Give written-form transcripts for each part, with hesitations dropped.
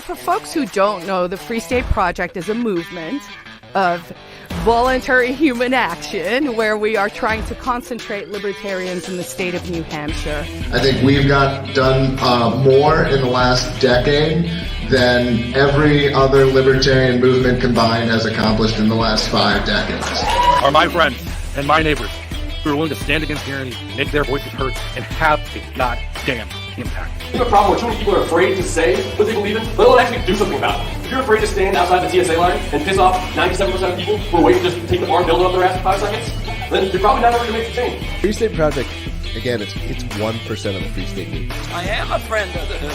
for folks who don't know, the Free State Project is a movement of voluntary human action where we are trying to concentrate libertarians in the state of New Hampshire. I think we've done more in the last decade than every other libertarian movement combined has accomplished in the last 5 decades. Are my friends and my neighbors who are willing to stand against tyranny, make their voices heard, and have a goddamn impact. We have a problem where too many people are afraid to say what they believe in, let alone actually do something about it. If you're afraid to stand outside the TSA line and piss off 97% of people who are waiting to just take the arm, build it up their ass in 5 seconds, then you're probably not ever going to make the change. Free State Project, again, it's 1% of the Free State movement. I am a friend of the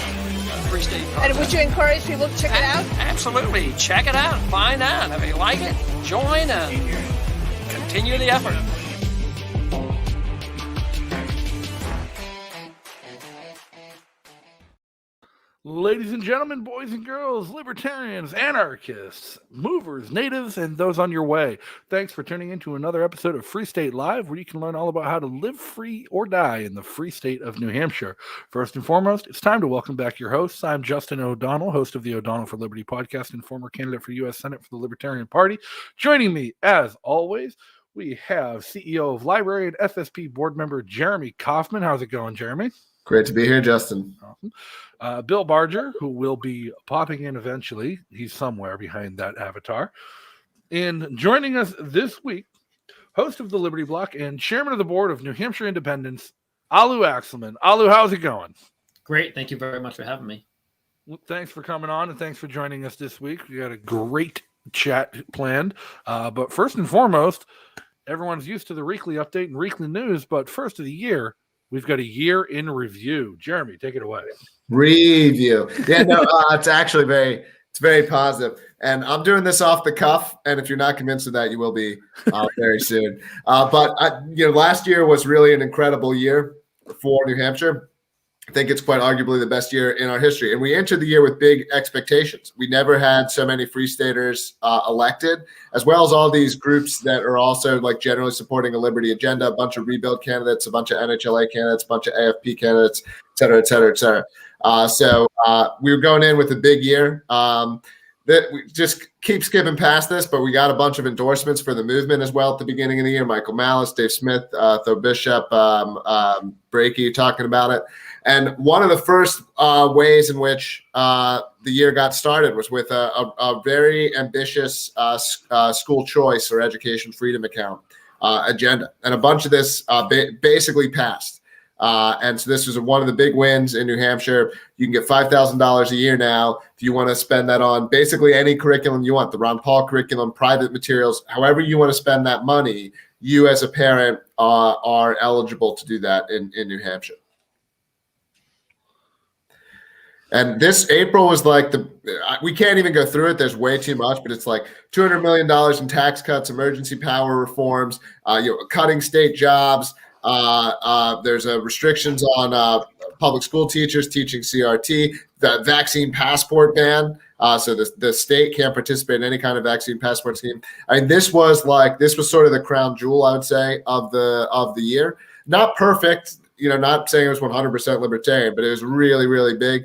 Free State Project. And would you encourage people to check it out? Absolutely. Check it out. Find out. If you like it, join and continue the effort. Ladies and gentlemen, boys and girls, libertarians, anarchists, movers, natives, and those on your way. Thanks for tuning in to another episode of Free State Live, where you can learn all about how to live free or die in the free state of New Hampshire. First and foremost, it's time to welcome back your hosts. I'm Justin O'Donnell, host of the O'Donnell for Liberty podcast and former candidate for U.S. Senate for the Libertarian Party. Joining me, as always, we have CEO of Library and FSP board member Jeremy Kaufman. How's it going, Jeremy? Great to be here, Justin. Awesome. Bill Barger, who will be popping in eventually. He's somewhere behind that avatar. And joining us this week, host of the Liberty Block and chairman of the board of New Hampshire Independence, Alu Axelman. Alu, how's it going? Great. Thank you very much for having me. Well, thanks for coming on and thanks for joining us this week. We got a great chat planned. But first and foremost, everyone's used to the weekly update and weekly news, but first of the year, we've got a year in review. Jeremy, take it away. Review. Yeah, no, it's actually very positive. And I'm doing this off the cuff. And if you're not convinced of that, you will be very soon. But last year was really an incredible year for New Hampshire. I think it's quite arguably the best year in our history. And we entered the year with big expectations. We never had so many Free Staters elected, as well as all these groups that are also like generally supporting a liberty agenda, a bunch of rebuild candidates, a bunch of NHLA candidates, a bunch of AFP candidates, et cetera, et cetera, et cetera. So we were going in with a big year. That we just keep skipping past this, but we got a bunch of endorsements for the movement as well at the beginning of the year. Michael Malice, Dave Smith, Tho Bishop, Breaky talking about it. And one of the first ways in which the year got started was with a very ambitious school choice or education freedom account agenda. And a bunch of this basically passed. And so this was one of the big wins in New Hampshire. You can get $5,000 a year now if you want to spend that on basically any curriculum you want, the Ron Paul curriculum, private materials, however you want to spend that money, you as a parent are eligible to do that in New Hampshire. And this April was like we can't even go through it. There's way too much, but it's like $200 million in tax cuts, emergency power reforms, cutting state jobs. There's restrictions on public school teachers teaching CRT, the vaccine passport ban. So the state can't participate in any kind of vaccine passport scheme. I mean, this was sort of the crown jewel, I would say, of the year. Not perfect, not saying it was 100% libertarian, but it was really, really big.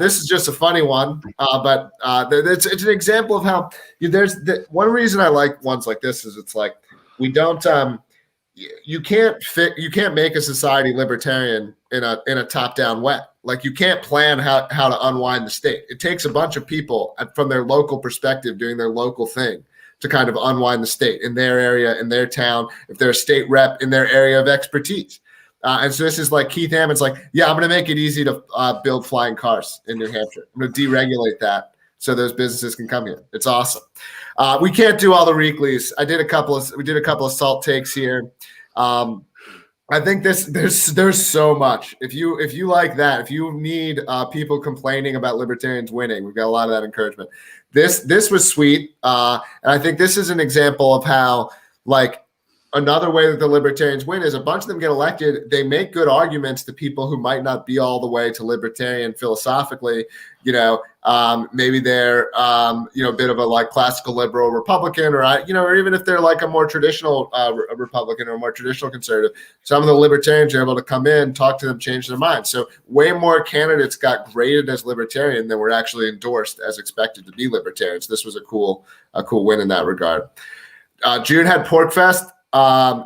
This is just a funny one, but it's an example of how one reason I like ones like this is it's like we don't you can't make a society libertarian in a top-down way. Like you can't plan how to unwind the state. It takes a bunch of people from their local perspective doing their local thing to kind of unwind the state in their area, in their town, if they're a state rep in their area of expertise. And so this is like Keith Hammond's like, yeah, I'm going to make it easy to build flying cars in New Hampshire. I'm going to deregulate that so those businesses can come here. It's awesome. We can't do all the weeklies. We did a couple of salt takes here. I think there's so much. If you like that, if you need people complaining about libertarians winning, we've got a lot of that encouragement. This was sweet, and I think this is an example of how like another way that the libertarians win is a bunch of them get elected. They make good arguments to people who might not be all the way to libertarian philosophically. Maybe they're a bit of a like classical liberal Republican, or even if they're like a more traditional Republican or a more traditional conservative. Some of the libertarians are able to come in, talk to them, change their minds. So way more candidates got graded as libertarian than were actually endorsed as expected to be libertarians. This was a cool win in that regard. June had PorcFest. I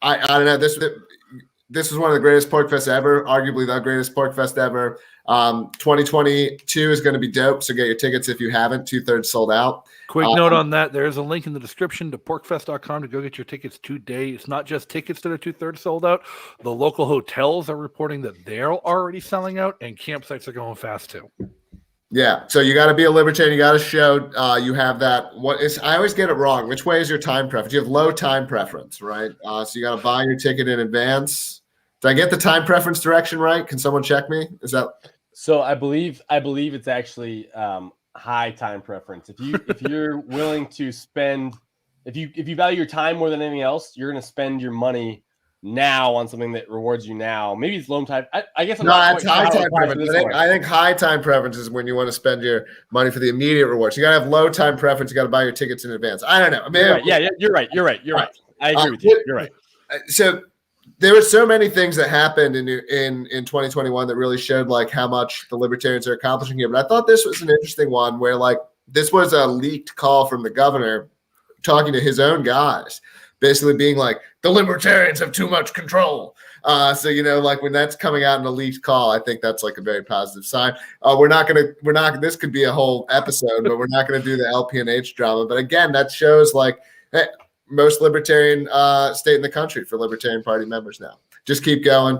don't know. This was one of the greatest PorcFests ever, arguably the greatest PorcFest ever. 2022 is going to be dope. So get your tickets if you haven't. 2/3 sold out. Quick note on that. There's a link in the description to porcfest.com to go get your tickets today. It's not just tickets that are 2/3 sold out. The local hotels are reporting that they're already selling out, and campsites are going fast too. Yeah, so you got to be a libertarian. You got to show you have that. I always get it wrong. Which way is your time preference? You have low time preference, right? So you got to buy your ticket in advance. Did I get the time preference direction right? Can someone check me? Is that so? I believe it's actually high time preference. If you're willing to spend, if you value your time more than anything else, you're going to spend your money now on something that rewards you now. Maybe it's low time. I guess I'm not it's high time preference. I think high time preference is when you want to spend your money for the immediate rewards. You got to have low time preference. You got to buy your tickets in advance. I don't know. I mean, you're right. I agree with you. You're right. So there were so many things that happened in 2021 that really showed like how much the libertarians are accomplishing here. But I thought this was an interesting one where like this was a leaked call from the governor talking to his own guys, basically being like, the libertarians have too much control. So, like when that's coming out in a leaked call, I think that's like a very positive sign. This could be a whole episode, but we're not going to do the LPNH drama. But again, that shows like, hey, most libertarian state in the country for Libertarian Party members now. Just keep going.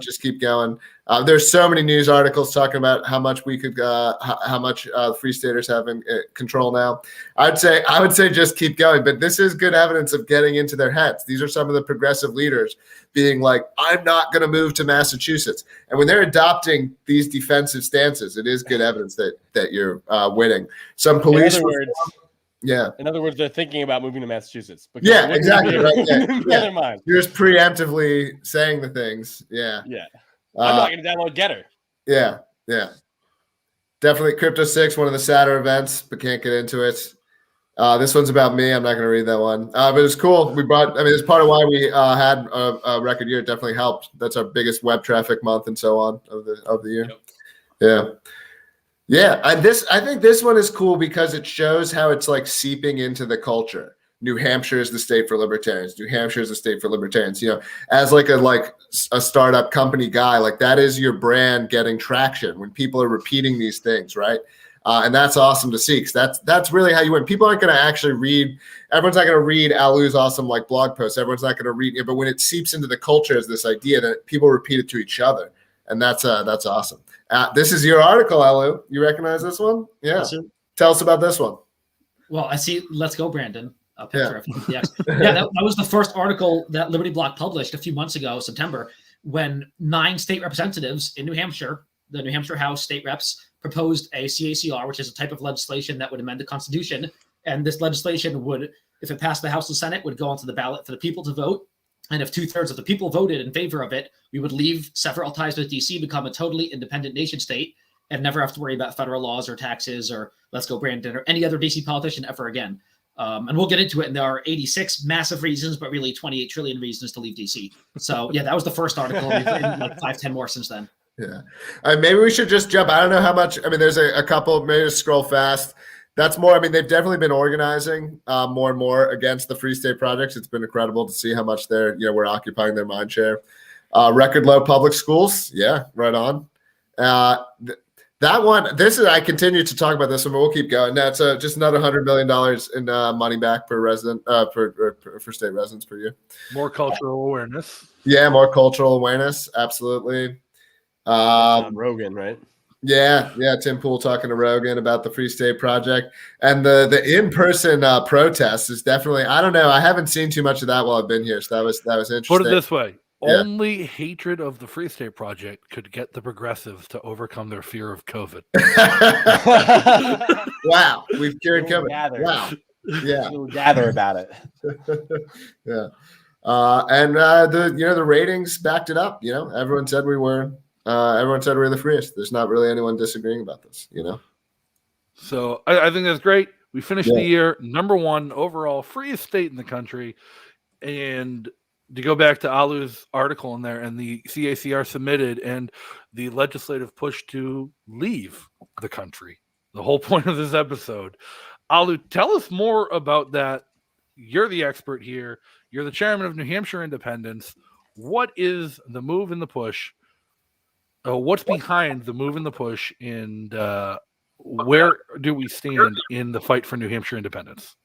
There's so many news articles talking about how much how much Free Staters have in control now. I would say just keep going. But this is good evidence of getting into their heads. These are some of the progressive leaders being like, I'm not going to move to Massachusetts. And when they're adopting these defensive stances, it is good evidence that you're winning. Some police. In other words, they're thinking about moving to Massachusetts. Yeah, exactly. Right. Their mind. You're just preemptively saying the things. Yeah. I'm not going to download Getter. Yeah. Definitely Crypto 6, one of the sadder events, but can't get into it. This one's about me. I'm not going to read that one. But it was cool. It's part of why we had a record year. It definitely helped. That's our biggest web traffic month and so on of the year. Yep. Yeah, I think this one is cool because it shows how it's like seeping into the culture. New Hampshire is the state for libertarians. New Hampshire is the state for libertarians. As like a startup company guy, like that is your brand getting traction when people are repeating these things, right? And that's awesome to see because that's really how you win. People aren't going to actually read. Everyone's not going to read Alu's awesome like blog posts. Everyone's not going to read it, but when it seeps into the culture as this idea that people repeat it to each other, and that's awesome. This is your article, Alu. You recognize this one? Yeah. Yes, tell us about this one. Well, I see. Let's go, Brandon. A picture of that was the first article that Liberty Block published a few months ago, September, when 9 state representatives in New Hampshire, the New Hampshire House state reps, proposed a CACR, which is a type of legislation that would amend the Constitution. And this legislation would, if it passed the House and Senate, would go onto the ballot for the people to vote. And if 2/3 of the people voted in favor of it, we would leave several ties with DC, become a totally independent nation state, and never have to worry about federal laws or taxes or Let's Go Brandon or any other DC politician ever again. And we'll get into it. And there are 86 massive reasons, but really 28 trillion reasons to leave DC. So yeah, that was the first article. We've written like 5-10 more since then. Yeah. Maybe we should just jump. I don't know how much. There's a couple. Maybe just scroll fast. That's more. They've definitely been organizing more and more against the Free State projects. It's been incredible to see how much we're occupying their mind share. Record low public schools. Yeah, right on. That one. I continue to talk about this one, but we'll keep going. That's just another $100 million in money back per resident for state residents per year. More cultural awareness. Yeah, more cultural awareness. Absolutely. Rogan, right? Yeah. Tim Pool talking to Rogan about the Free State Project and the in-person protests is definitely. I don't know. I haven't seen too much of that while I've been here, so that was interesting. Put it this way: Yeah. Only hatred of the Free State Project could get the progressives to overcome their fear of COVID. Wow, we've cured COVID. Gather. Wow, yeah, We'll gather about it. Yeah. The ratings backed it up. Everyone said we were the freest. There's not really anyone disagreeing about this. So I think that's great. We finished the year #1 overall freest state in the country. And to go back to Alu's article in there, and the CACR submitted, and the legislative push to leave the country. The whole point of this episode. Alu, tell us more about that. You're the expert here. You're the chairman of New Hampshire Independence. What is the move and the push? What's behind the move and the push? And where do we stand in the fight for New Hampshire independence?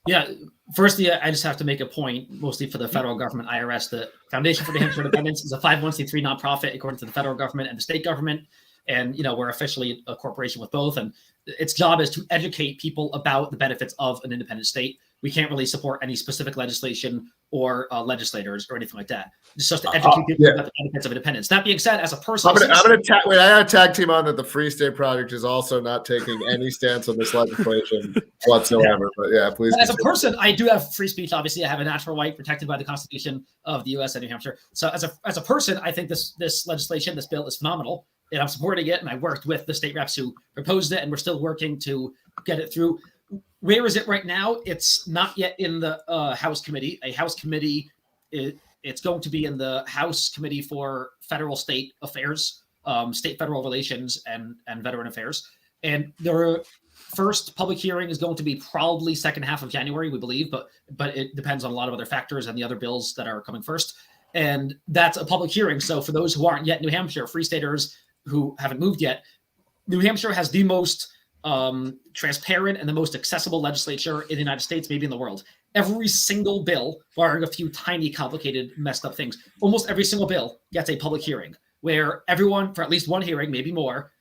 Yeah, firstly, I just have to make a point, mostly for the federal government, IRS. The Foundation for New Hampshire Independence is a 501c3 nonprofit, according to the federal government and the state government. And, we're officially a corporation with both. And its job is to educate people about the benefits of an independent state. We can't really support any specific legislation or legislators or anything like that. It's just to educate people about the benefits of independence. That being said, as a person, I got a tag team on that. The Free State Project is also not taking any stance on this legislation whatsoever. But yeah, please. As a person, I do have free speech. Obviously, I have a natural right protected by the Constitution of the U.S. and New Hampshire. So as a person, I think this legislation, this bill, is phenomenal, and I'm supporting it. And I worked with the state reps who proposed it, and we're still working to get it through. Where is it right now? It's not yet in the House committee. A House committee, it's going to be in the House Committee for Federal State Affairs, State Federal Relations, and Veteran Affairs. And the first public hearing is going to be probably second half of January, we believe, but it depends on a lot of other factors and the other bills that are coming first. And that's a public hearing. So for those who aren't yet New Hampshire, free staters who haven't moved yet, New Hampshire has the most transparent and the most accessible legislature in the United States, maybe in the world. Every single bill, barring a few tiny, complicated, messed up things, almost every single bill gets a public hearing where everyone, for at least one hearing, maybe more,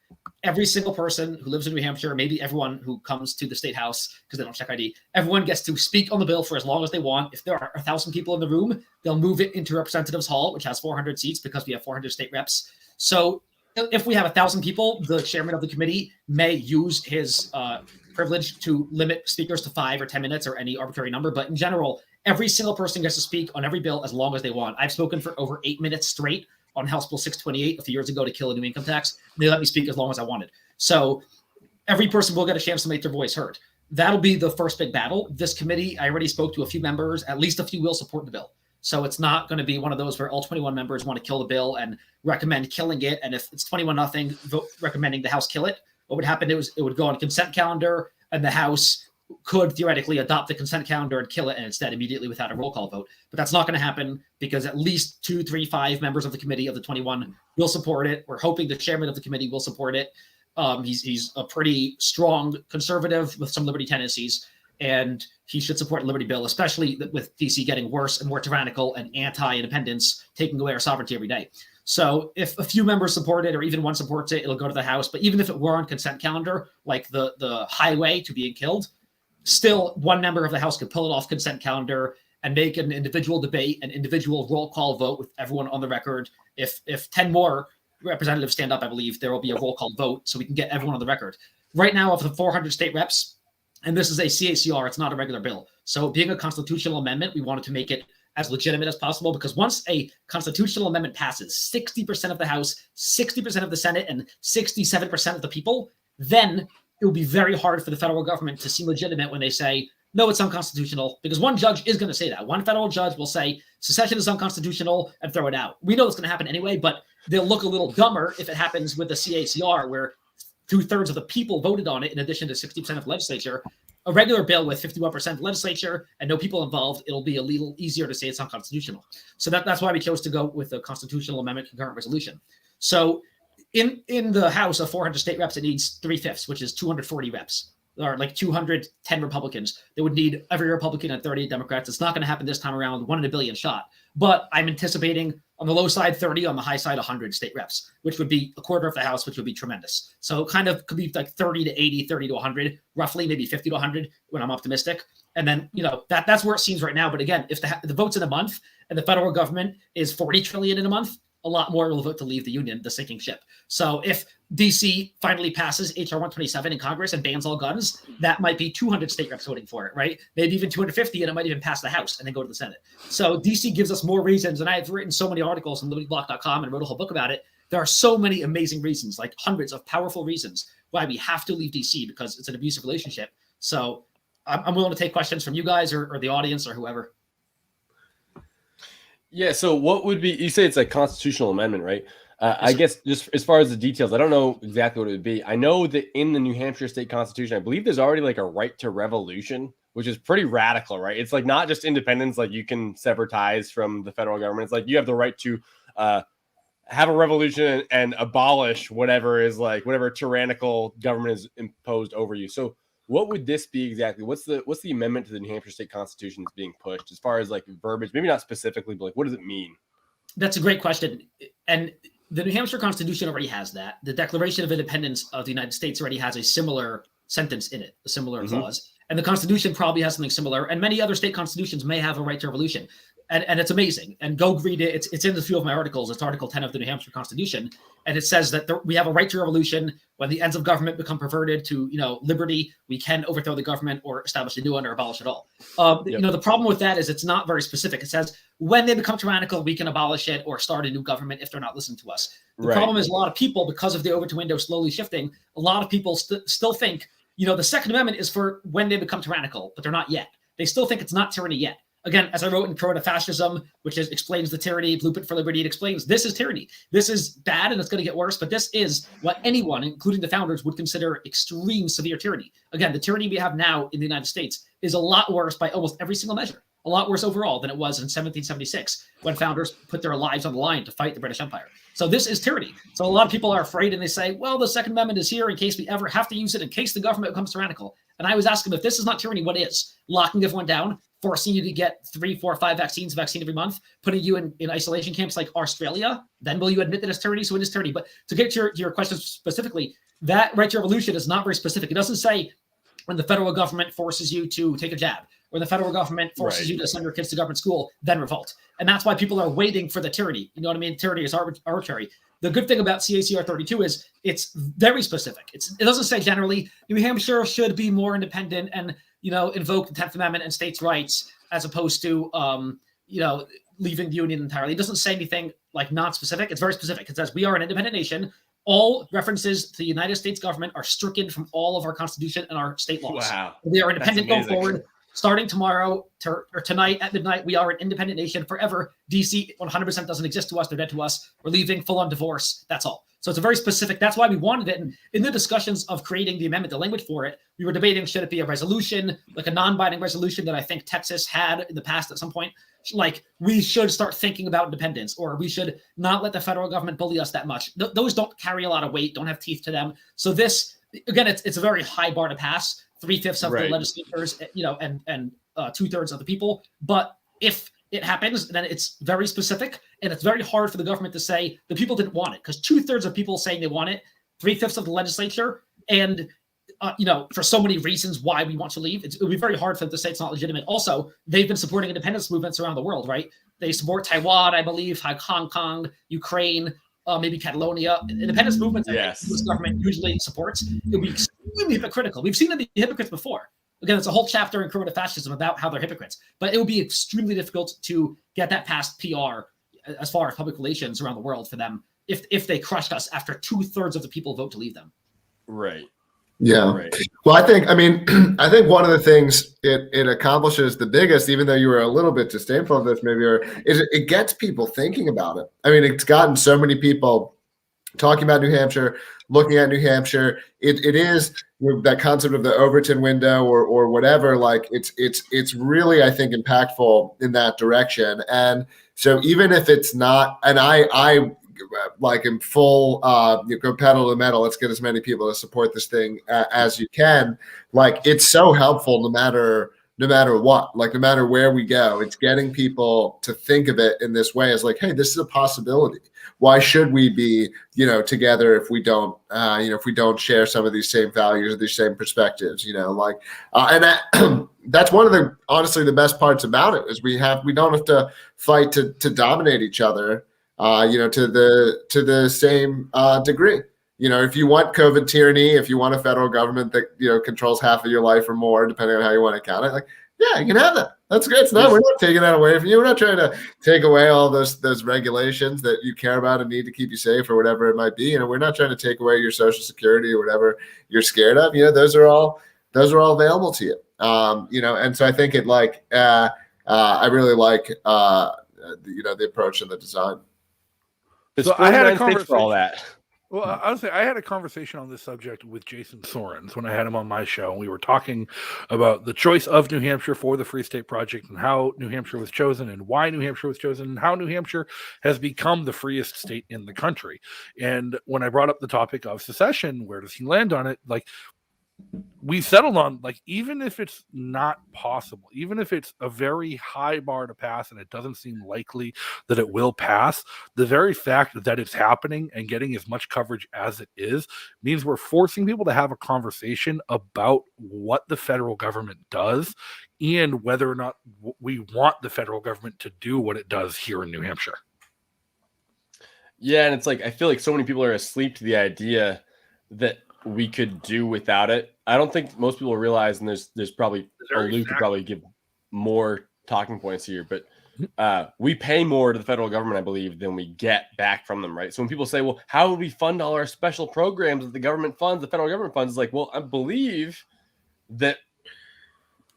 every single person who lives in New Hampshire, maybe everyone who comes to the state house because they don't check ID, everyone gets to speak on the bill for as long as they want. If there are 1,000 people in the room, they'll move it into Representatives Hall, which has 400 seats because we have 400 state reps. So if we have 1,000 people, the chairman of the committee may use his privilege to limit speakers to 5 or 10 minutes or any arbitrary number. But in general, every single person gets to speak on every bill as long as they want. I've spoken for over 8 minutes straight on House Bill 628 a few years ago to kill a new income tax. They let me speak as long as I wanted. So every person will get a chance to make their voice heard. That'll be the first big battle. This committee, I already spoke to a few members, at least a few will support the bill. So it's not going to be one of those where all 21 members want to kill the bill and recommend killing it. And if it's 21-0 vote recommending the House kill it, what would happen is it would go on a consent calendar, and the House could theoretically adopt the consent calendar and kill it and instead immediately without a roll call vote. But that's not going to happen because at least 2, 3, 5 members of the committee of the 21 will support it. We're hoping the chairman of the committee will support it. He's a pretty strong conservative with some liberty tendencies, and he should support the Liberty Bill, especially with DC getting worse and more tyrannical and anti-independence, taking away our sovereignty every day. So if a few members support it or even one supports it, it'll go to the House. But even if it were on consent calendar, like the highway to being killed, still one member of the House could pull it off consent calendar and make an individual debate, an individual roll call vote with everyone on the record. If 10 more representatives stand up, I believe there will be a roll call vote so we can get everyone on the record. Right now, of the 400 state reps, and this is a CACR, it's not a regular bill. So being a constitutional amendment, we wanted to make it as legitimate as possible, because once a constitutional amendment passes, 60% of the House, 60% of the Senate, and 67% of the people, then it will be very hard for the federal government to seem legitimate when they say, no, it's unconstitutional, because one judge is going to say that. One federal judge will say secession is unconstitutional and throw it out. We know it's going to happen anyway, but they'll look a little dumber if it happens with the CACR, where 2/3 of the people voted on it in addition to 60% of the legislature. A regular bill with 51% of the legislature and no people involved, it'll be a little easier to say it's unconstitutional. So that's why we chose to go with the constitutional amendment concurrent resolution. So in the House of 400 state reps, it needs 3/5, which is 240 reps. There are like 210 Republicans. They would need every Republican and 38 Democrats. It's not going to happen this time around, 1 in a billion shot. But I'm anticipating on the low side 30, on the high side 100 state reps, which would be a quarter of the House, which would be tremendous. So kind of could be like 30 to 80, 30 to 100, roughly maybe 50 to 100 when I'm optimistic. And then, that's where it seems right now. But again, if the vote's in a month and the federal government is 40 trillion in a month, a lot more will vote to leave the union, the sinking ship. So if DC finally passes HR 127 in Congress and bans all guns, that might be 200 state reps voting for it, right? Maybe even 250, and it might even pass the House and then go to the Senate. So DC gives us more reasons, and I've written so many articles on libertyblock.com and wrote a whole book about it. There are so many amazing reasons, like hundreds of powerful reasons why we have to leave DC because it's an abusive relationship. So I'm willing to take questions from you guys or the audience or whoever. Yeah. So what would be, you say it's a constitutional amendment, right? I guess just as far as the details, I don't know exactly what it would be. I know that in the New Hampshire state constitution, I believe there's already like a right to revolution, which is pretty radical, right? It's like not just independence, like you can sever ties from the federal government. It's like you have the right to have a revolution and abolish whatever tyrannical government is imposed over you. So what would this be exactly? What's the amendment to the New Hampshire state constitution that's being pushed as far as like verbiage? Maybe not specifically, but like what does it mean? That's a great question. And the New Hampshire Constitution already has that. The Declaration of Independence of the United States already has a similar sentence in it, a similar clause. And the Constitution probably has something similar. And many other state constitutions may have a right to revolution. And it's amazing. And go read it. It's in a few of my articles. It's Article 10 of the New Hampshire Constitution. And it says that we have a right to revolution. When the ends of government become perverted to, liberty, we can overthrow the government or establish a new one or abolish it all. The problem with that is it's not very specific. It says when they become tyrannical, we can abolish it or start a new government if they're not listening to us. The problem is a lot of people, because of the Overton window slowly shifting, a lot of people still think, the Second Amendment is for when they become tyrannical, but they're not yet. They still think it's not tyranny yet. Again, as I wrote in Proto-Fascism, which explains the tyranny, Blueprint for Liberty, it explains this is tyranny. This is bad and it's going to get worse, but this is what anyone, including the founders, would consider extreme severe tyranny. Again, the tyranny we have now in the United States is a lot worse by almost every single measure, a lot worse overall than it was in 1776 when founders put their lives on the line to fight the British Empire. So this is tyranny. So a lot of people are afraid and they say, well, the Second Amendment is here in case we ever have to use it, in case the government becomes tyrannical. And I always ask them, if this is not tyranny, what is? Locking everyone down, forcing you to get 3, 4, 5 vaccine every month, putting you in isolation camps like Australia, then will you admit that it's tyranny? So it is tyranny. But to get to your question specifically, that right to revolution is not very specific. It doesn't say when the federal government forces you to take a jab, or the federal government forces you to send your kids to government school, then revolt. And that's why people are waiting for the tyranny. You know what I mean? Tyranny is arbitrary. The good thing about CACR 32 is it's very specific. It doesn't say generally New Hampshire should be more independent and invoke the 10th Amendment and states' rights as opposed to leaving the union entirely. It doesn't say anything like non-specific. It's very specific. It says we are an independent nation. All references to the United States government are stricken from all of our constitution and our state laws. Wow. We are independent going forward. Starting tomorrow or tonight at midnight, we are an independent nation forever. DC 100% doesn't exist to us. They're dead to us. We're leaving full on divorce. That's all. So it's a very specific. That's why we wanted it. And in the discussions of creating the amendment, the language for it, we were debating, should it be a resolution, like a non-binding resolution that I think Texas had in the past at some point? Like we should start thinking about independence, or we should not let the federal government bully us that much. Those don't carry a lot of weight, don't have teeth to them. So this, again, it's a very high bar to pass. 3/5 of the legislators, and 2/3 of the people. But if it happens, then it's very specific, and it's very hard for the government to say the people didn't want it, because 2/3 of people saying they want it, 3/5 of the legislature, and for so many reasons why we want to leave, it would be very hard for them to say it's not legitimate. Also, they've been supporting independence movements around the world, right? They support Taiwan, I believe, Hong Kong, Ukraine, maybe Catalonia. Independence movements that the US government usually supports. It would be extremely hypocritical. We've seen them be hypocrites before. Again, it's a whole chapter in Proto-Fascism about how they're hypocrites. But it would be extremely difficult to get that past PR as far as public relations around the world for them if they crushed us after 2/3 of the people vote to leave them. Right. Yeah. Right. Well, I think one of the things it accomplishes the biggest, even though you were a little bit disdainful of this maybe, is it gets people thinking about it. I mean, it's gotten so many people talking about New Hampshire, looking at New Hampshire. It is that concept of the Overton window or whatever. Like it's really, I think, impactful in that direction. And so even if it's not, and I like in full go pedal to the metal, let's get as many people to support this thing as you can. Like it's so helpful no matter what, like no matter where we go, it's getting people to think of it in this way as like, hey, this is a possibility. Why should we be together if we don't if we don't share some of these same values or these same perspectives, and that's one of the honestly the best parts about it is we don't have to fight to dominate each other. to the same degree. If you want COVID tyranny, if you want a federal government that controls half of your life or more, depending on how you want to count it, like, yeah, you can have that. That's great. We're not taking that away from you. We're not trying to take away all those regulations that you care about and need to keep you safe or whatever it might be. We're not trying to take away your Social Security or whatever you're scared of. Those are all available to you. And so I think I really like the approach and the design. So I had a conversation for all that. Well, honestly, I had a conversation on this subject with Jason Sorens when I had him on my show. And we were talking about the choice of New Hampshire for the Free State Project and how New Hampshire was chosen and why New Hampshire was chosen and how New Hampshire has become the freest state in the country. And when I brought up the topic of secession, where does he land on it? Like, we settled on, like, even if it's not possible, even if it's a very high bar to pass and it doesn't seem likely that it will pass, the very fact that it's happening and getting as much coverage as it is means we're forcing people to have a conversation about what the federal government does and whether or not we want the federal government to do what it does here in New Hampshire. Yeah, and it's like I feel like so many people are asleep to the idea that we could do without it. I don't think most people realize, and there's probably Lou could probably give more talking points here, but we pay more to the federal government, I believe, than we get back from them, right? So when people say, well, how would we fund all our special programs that the government funds, the federal government funds? It's like, well, I believe that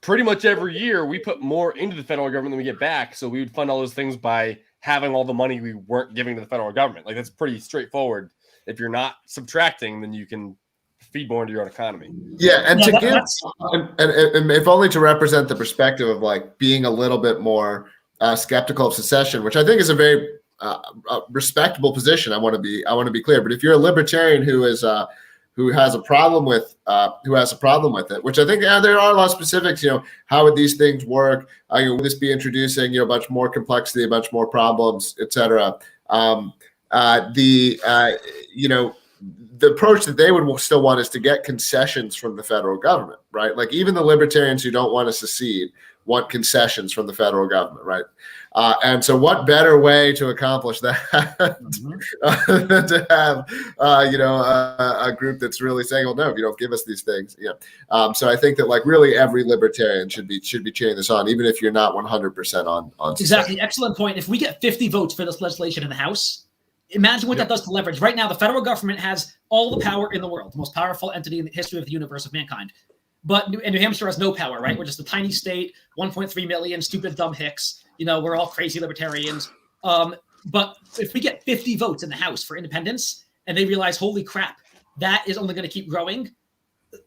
pretty much every year we put more into the federal government than we get back. So we would fund all those things by having all the money we weren't giving to the federal government. Like, that's pretty straightforward. If you're not subtracting, then you can feed more into your own economy. Yeah, and and if only to represent the perspective of like being a little bit more skeptical of secession, which I think is a very respectable position. I want to be clear. But if you're a libertarian who has a problem with it, which I think there are a lot of specifics. How would these things work? Would this be introducing a bunch more complexity, a bunch more problems, etc. The approach that they would still want is to get concessions from the federal government, right? Like, even the libertarians who don't want to secede want concessions from the federal government, right? And so what better way to accomplish that than to have, a group that's really saying, well, no, if you don't give us these things. So I think that like really every libertarian should be cheering this on, even if you're not 100% on. Exactly. Excellent point. If we get 50 votes for this legislation in the House, imagine what that does to leverage. Right now, the federal government has all the power in the world, the most powerful entity in the history of the universe of mankind. But New Hampshire has no power, right? We're just a tiny state, 1.3 million, stupid, dumb hicks. We're all crazy libertarians. But if we get 50 votes in the House for independence and they realize, holy crap, that is only going to keep growing,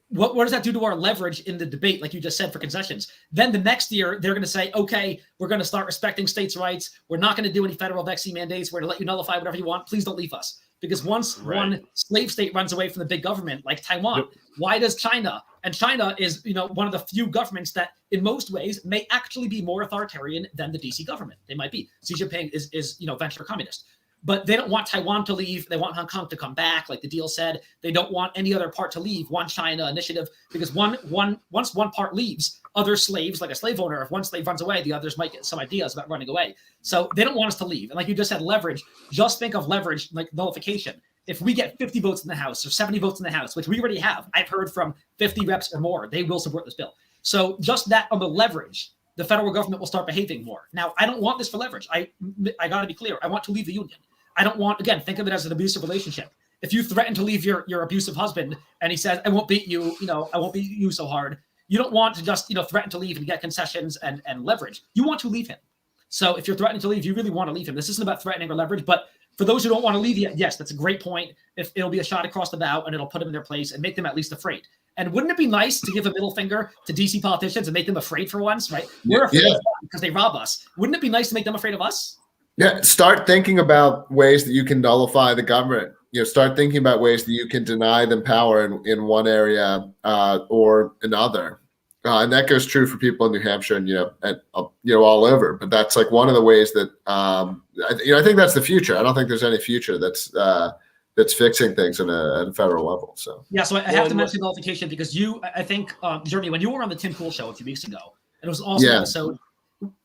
what does that do to our leverage in the debate, like you just said, for concessions? Then the next year, they're going to say, okay, we're going to start respecting states' rights. We're not going to do any federal vaccine mandates. We're going to let you nullify whatever you want. Please don't leave us. Because once one slave state runs away from the big government, like Taiwan, why does China? And China is, one of the few governments that in most ways may actually be more authoritarian than the DC government. They might be. Xi Jinping is venture communist. But they don't want Taiwan to leave. They want Hong Kong to come back, like the deal said. They don't want any other part to leave. One China initiative, because once one part leaves, other slaves, like a slave owner, if one slave runs away, the others might get some ideas about running away. So they don't want us to leave. And like you just said, leverage. Just think of leverage like nullification. If we get 50 votes in the House or 70 votes in the House, which we already have, I've heard from 50 reps or more, they will support this bill. So just that on the leverage, the federal government will start behaving more. Now, I don't want this for leverage. I got to be clear. I want to leave the union. I don't want, again, think of it as an abusive relationship. If you threaten to leave your abusive husband and he says, I won't beat you, I won't beat you so hard. You don't want to just, threaten to leave and get concessions and leverage. You want to leave him. So if you're threatening to leave, you really want to leave him. This isn't about threatening or leverage, but for those who don't want to leave yet, yes, that's a great point. If it'll be a shot across the bow and it'll put them in their place and make them at least afraid. And wouldn't it be nice to give a middle finger to DC politicians and make them afraid for once, right? We're afraid of them because they rob us. Wouldn't it be nice to make them afraid of us? Yeah, start thinking about ways that you can nullify the government. Start thinking about ways that you can deny them power in one area or another. And that goes true for people in New Hampshire and all over. But that's like one of the ways that I think that's the future. I don't think there's any future that's fixing things at a federal level. So yeah, so I have to mention nullification because I think Jeremy, when you were on the Tim Pool show a few weeks ago, and it was an awesome episode.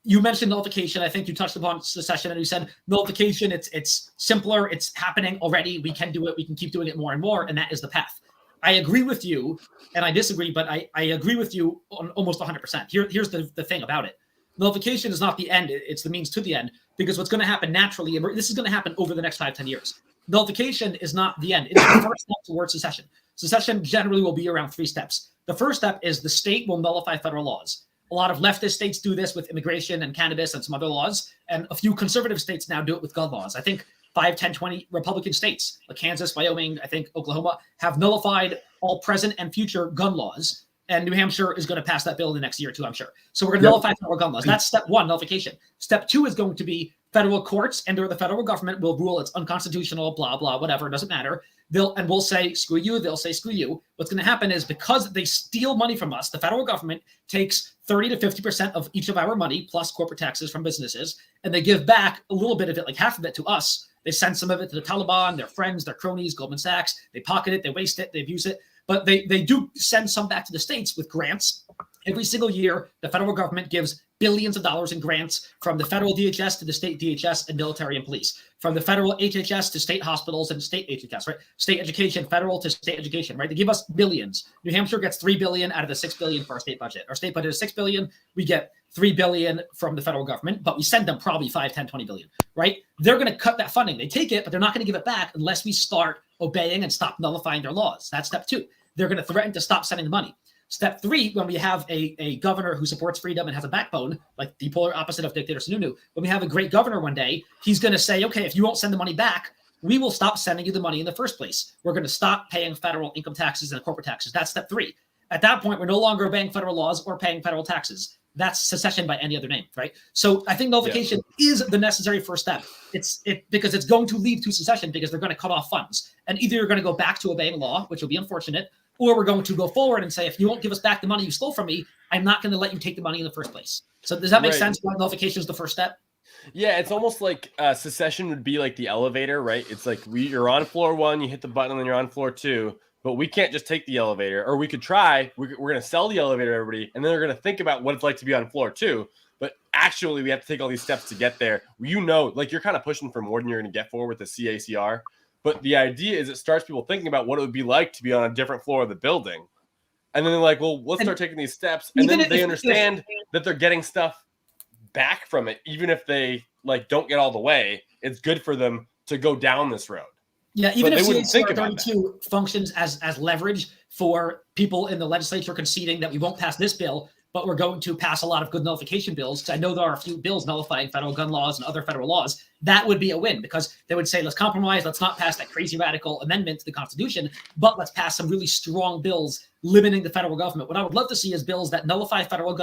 you mentioned nullification. I think you touched upon secession, and you said nullification. It's simpler. It's happening already. We can do it. We can keep doing it more and more, and that is the path. I agree with you, and I disagree, but I agree with you on almost 100%. Here's the thing about it. Nullification is not the end. It's the means to the end, because what's going to happen naturally, and this is going to happen over the next 5-10 years. Nullification is not the end. It's the first step towards secession. Secession generally will be around 3 steps. The first step is the state will nullify federal laws. A lot of leftist states do this with immigration and cannabis and some other laws, and a few conservative states now do it with gun laws. I think 5, 10, 20 Republican states, like Kansas, Wyoming, I think Oklahoma, have nullified all present and future gun laws. And New Hampshire is going to pass that bill in the next year or 2, I'm sure. So we're going to nullify federal gun laws. That's step 1, nullification. Step 2 is going to be federal courts and or the federal government will rule it's unconstitutional, blah, blah, whatever. It doesn't matter. We'll say, screw you. They'll say, screw you. What's going to happen is because they steal money from us, the federal government takes 30 to 50% of each of our money plus corporate taxes from businesses, and they give back a little bit of it, like half of it to us. They send some of it to the Taliban, their friends, their cronies, Goldman Sachs. They pocket it, they waste it, they abuse it. But they do send some back to the states with grants. Every single year, the federal government gives billions of dollars in grants from the federal DHS to the state DHS and military and police, from the federal HHS to state hospitals and state HHS, right? State education, federal to state education, right? They give us billions. New Hampshire gets $3 billion out of the $6 billion for our state budget. Our state budget is $6 billion. We get $3 billion from the federal government, but we send them probably 5, 10, 20 billion, right? They're going to cut that funding. They take it, but they're not going to give it back unless we start obeying and stop nullifying their laws. That's step 2. They're going to threaten to stop sending the money. Step 3, when we have a governor who supports freedom and has a backbone, like the polar opposite of dictator Sununu, when we have a great governor one day, he's going to say, okay, if you won't send the money back, we will stop sending you the money in the first place. We're going to stop paying federal income taxes and corporate taxes. That's step 3. At that point, we're no longer obeying federal laws or paying federal taxes. That's secession by any other name, right? So I think nullification is the necessary first step. Because it's going to lead to secession because they're going to cut off funds. And either you're going to go back to obeying law, which will be unfortunate, or we're going to go forward and say, if you won't give us back the money you stole from me, I'm not going to let you take the money in the first place. So does that make sense? Why nullification is the first step? Yeah, it's almost like secession would be like the elevator, right? It's like you're on floor 1, you hit the button, and then you're on floor 2. But we can't just take the elevator, or we could try. We're going to sell the elevator to everybody, and then they're going to think about what it's like to be on floor 2. But actually, we have to take all these steps to get there. Like you're kind of pushing for more than you're going to get for with the CACR. But the idea is it starts people thinking about what it would be like to be on a different floor of the building. And then they're like, well, let's start taking these steps. And then they understand that they're getting stuff back from it. Even if they don't get all the way, it's good for them to go down this road. Yeah, even if CACR 32 functions as leverage for people in the legislature conceding that we won't pass this bill, but we're going to pass a lot of good nullification bills, because I know there are a few bills nullifying federal gun laws and other federal laws, that would be a win, because they would say, let's compromise, let's not pass that crazy radical amendment to the Constitution, but let's pass some really strong bills limiting the federal government. What I would love to see is bills that nullify federal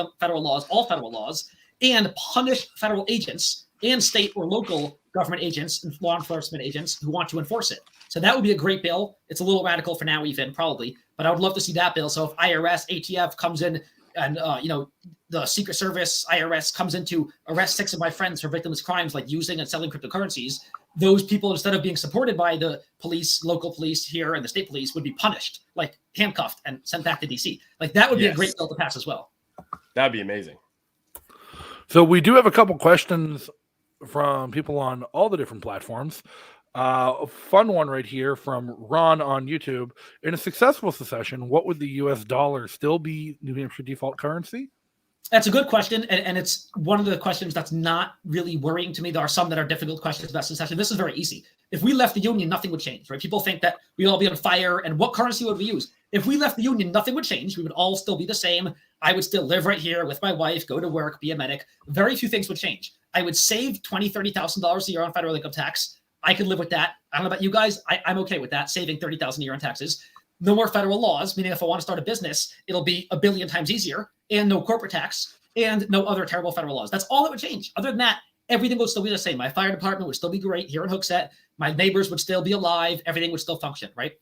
laws, all federal laws, and punish federal agents and state or local government agents and law enforcement agents who want to enforce it. So that would be a great bill. It's a little radical for now, even probably, but I would love to see that bill. So if IRS, ATF comes in and, the Secret Service, IRS comes in to arrest 6 of my friends for victimless crimes like using and selling cryptocurrencies, those people, instead of being supported by the police, local police here and the state police, would be punished, like handcuffed and sent back to DC. Like that would be a great bill to pass as well. That'd be amazing. So we do have a couple questions from people on all the different platforms. A fun one right here from Ron on YouTube. In a successful secession, what would the U.S. dollar still be New Hampshire default currency? That's a good question, and it's one of the questions that's not really worrying to me. There are some that are difficult questions about secession. This is very easy. If we left the Union, nothing would change, right? People think that we'd all be on fire, and what currency would we use? If we left the Union, nothing would change. We would all still be the same. I would still live right here with my wife, go to work, be a medic. Very few things would change. I would save $20,000, $30,000 a year on federal income tax. I could live with that. I don't know about you guys. I'm okay with that, saving $30,000 a year on taxes. No more federal laws, meaning if I want to start a business, it'll be a billion times easier, and no corporate tax, and no other terrible federal laws. That's all that would change. Other than that, everything would still be the same. My fire department would still be great here in Hooksett. My neighbors would still be alive. Everything would still function, right?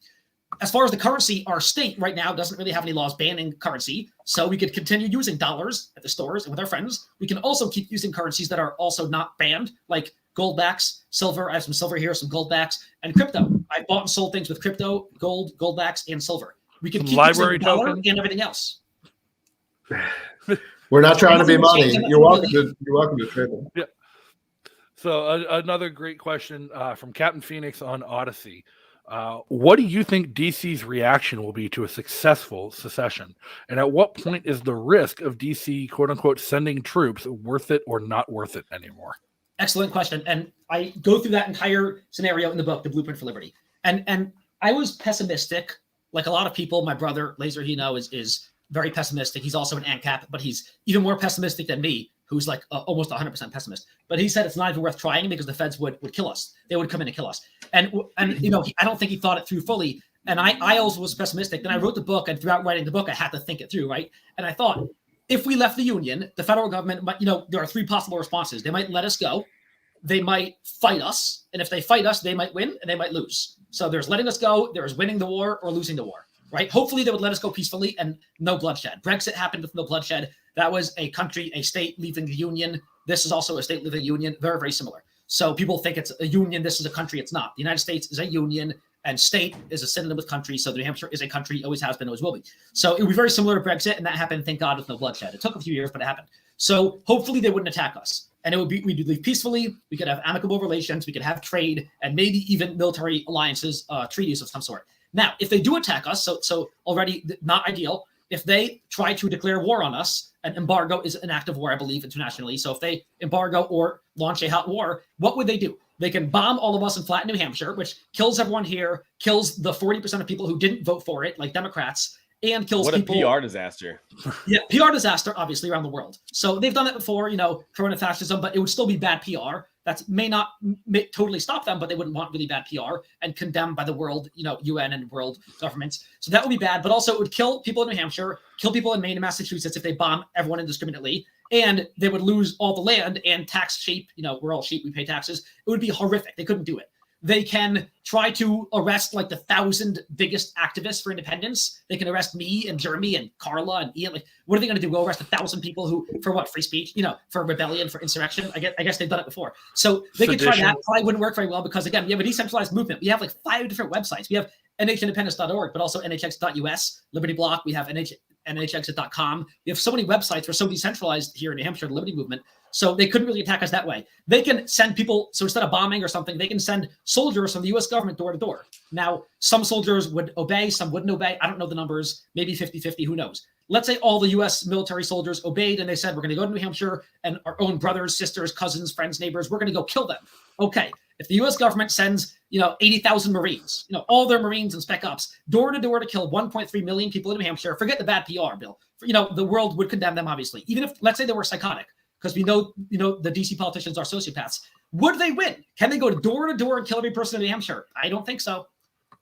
As far as the currency, our state right now doesn't really have any laws banning currency, so we could continue using dollars at the stores and with our friends. We can also keep using currencies that are also not banned, like goldbacks, silver. I have some silver here, some goldbacks, and crypto. I bought and sold things with crypto, gold, goldbacks, and silver. We can keep library using dollar token and everything else. We're not trying to be money. Nothing You're welcome to trade them. Yeah. So another great question from Captain Phoenix on Odyssey. What do you think DC's reaction will be to a successful secession? And at what point is the risk of DC, quote unquote, sending troops worth it or not worth it anymore? Excellent question. And I go through that entire scenario in the book, The Blueprint for Liberty. And I was pessimistic, like a lot of people. My brother, Laser Hino, is very pessimistic. He's also an ANCAP, but he's even more pessimistic than me, who's like almost 100% pessimist. But he said it's not even worth trying because the feds would kill us. They would come in and kill us. And you know, I don't think he thought it through fully. And I also was pessimistic. Then I wrote the book, and throughout writing the book, I had to think it through, right? And I thought, if we left the Union, the federal government might, you know, there are three possible responses. They might let us go. They might fight us. And if they fight us, they might win and they might lose. So there's letting us go, there's winning the war or losing the war, right? Hopefully they would let us go peacefully and no bloodshed. Brexit happened with no bloodshed. That was a country, a state leaving the Union. This is also a state leaving the Union. Very, very similar. So people think it's a union. This is a country. It's not. The United States is a union, and state is a synonym with country. So New Hampshire is a country, always has been, always will be. So it would be very similar to Brexit, and that happened, thank God, with no bloodshed. It took a few years, but it happened. So hopefully they wouldn't attack us. And it would be, we'd live peacefully. We could have amicable relations. We could have trade and maybe even military alliances, treaties of some sort. Now, if they do attack us, so already not ideal. If they try to declare war on us, an embargo is an act of war, I believe, internationally. So if they embargo or launch a hot war, what would they do? They can bomb all of us and flatten New Hampshire, which kills everyone here, kills the 40% of people who didn't vote for it, like Democrats, and kills people. What a PR disaster. Yeah, PR disaster, obviously, around the world. So they've done it before, you know, corona fascism, but it would still be bad PR. That may not totally stop them, but they wouldn't want really bad PR and condemned by the world, you know, UN and world governments. So that would be bad, but also it would kill people in New Hampshire, kill people in Maine and Massachusetts if they bomb everyone indiscriminately, and they would lose all the land and tax sheep. You know, we're all sheep, we pay taxes. It would be horrific. They couldn't do it. They can try to arrest like the 1,000 biggest activists for independence. They can arrest me and Jeremy and Carla and Ian. Like, what are they going to do? Go arrest 1,000 people who for what? Free speech? You know, for rebellion, for insurrection? I guess they've done it before. So they could try that. Probably wouldn't work very well because again, we have a decentralized movement. We have like 5 different websites. We have NHindependence.org, but also NHX.us, Liberty Block. We have NHexit.com. We have so many websites. We're so decentralized here in New Hampshire, the Liberty Movement. So they couldn't really attack us that way. They can send people. So instead of bombing or something, they can send soldiers from the U.S. government door to door. Now, some soldiers would obey, some wouldn't obey. I don't know the numbers, maybe 50-50, who knows? Let's say all the U.S. military soldiers obeyed and they said, we're going to go to New Hampshire and our own brothers, sisters, cousins, friends, neighbors, we're going to go kill them. Okay. If the U.S. government sends, 80,000 Marines, all their Marines and Spec Ops door to door to kill 1.3 million people in New Hampshire, forget the bad PR, Bill. The world would condemn them, obviously. Even if, let's say they were psychotic, because we know, the DC politicians are sociopaths. Would they win? Can they go to door and kill every person in New Hampshire? I don't think so.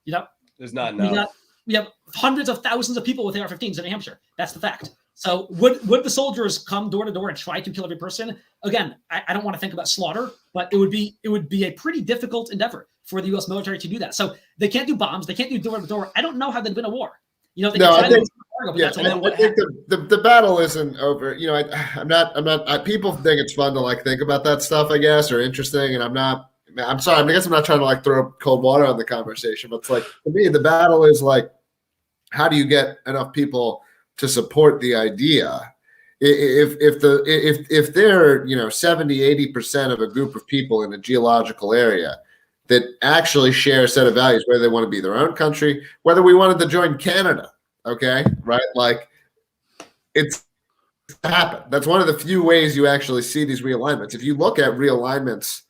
There's not enough. We have hundreds of thousands of people with AR-15s in New Hampshire. That's the fact. So would the soldiers come door to door and try to kill every person? Again, I don't want to think about slaughter, but it would be a pretty difficult endeavor for the U.S. military to do that. So they can't do bombs. They can't do door to door. I don't know how they'd win a war. I think the battle isn't over. I'm not. People think it's fun to think about that stuff, I guess, or interesting, and I'm not. I'm sorry. I guess I'm not trying to throw cold water on the conversation, but it's to me, the battle is how do you get enough people to support the idea? If they're 70-80% of a group of people in a geological area that actually share a set of values, whether they want to be their own country, whether we wanted to join Canada, okay, right? It's happened. That's one of the few ways you actually see these realignments. If you look at realignments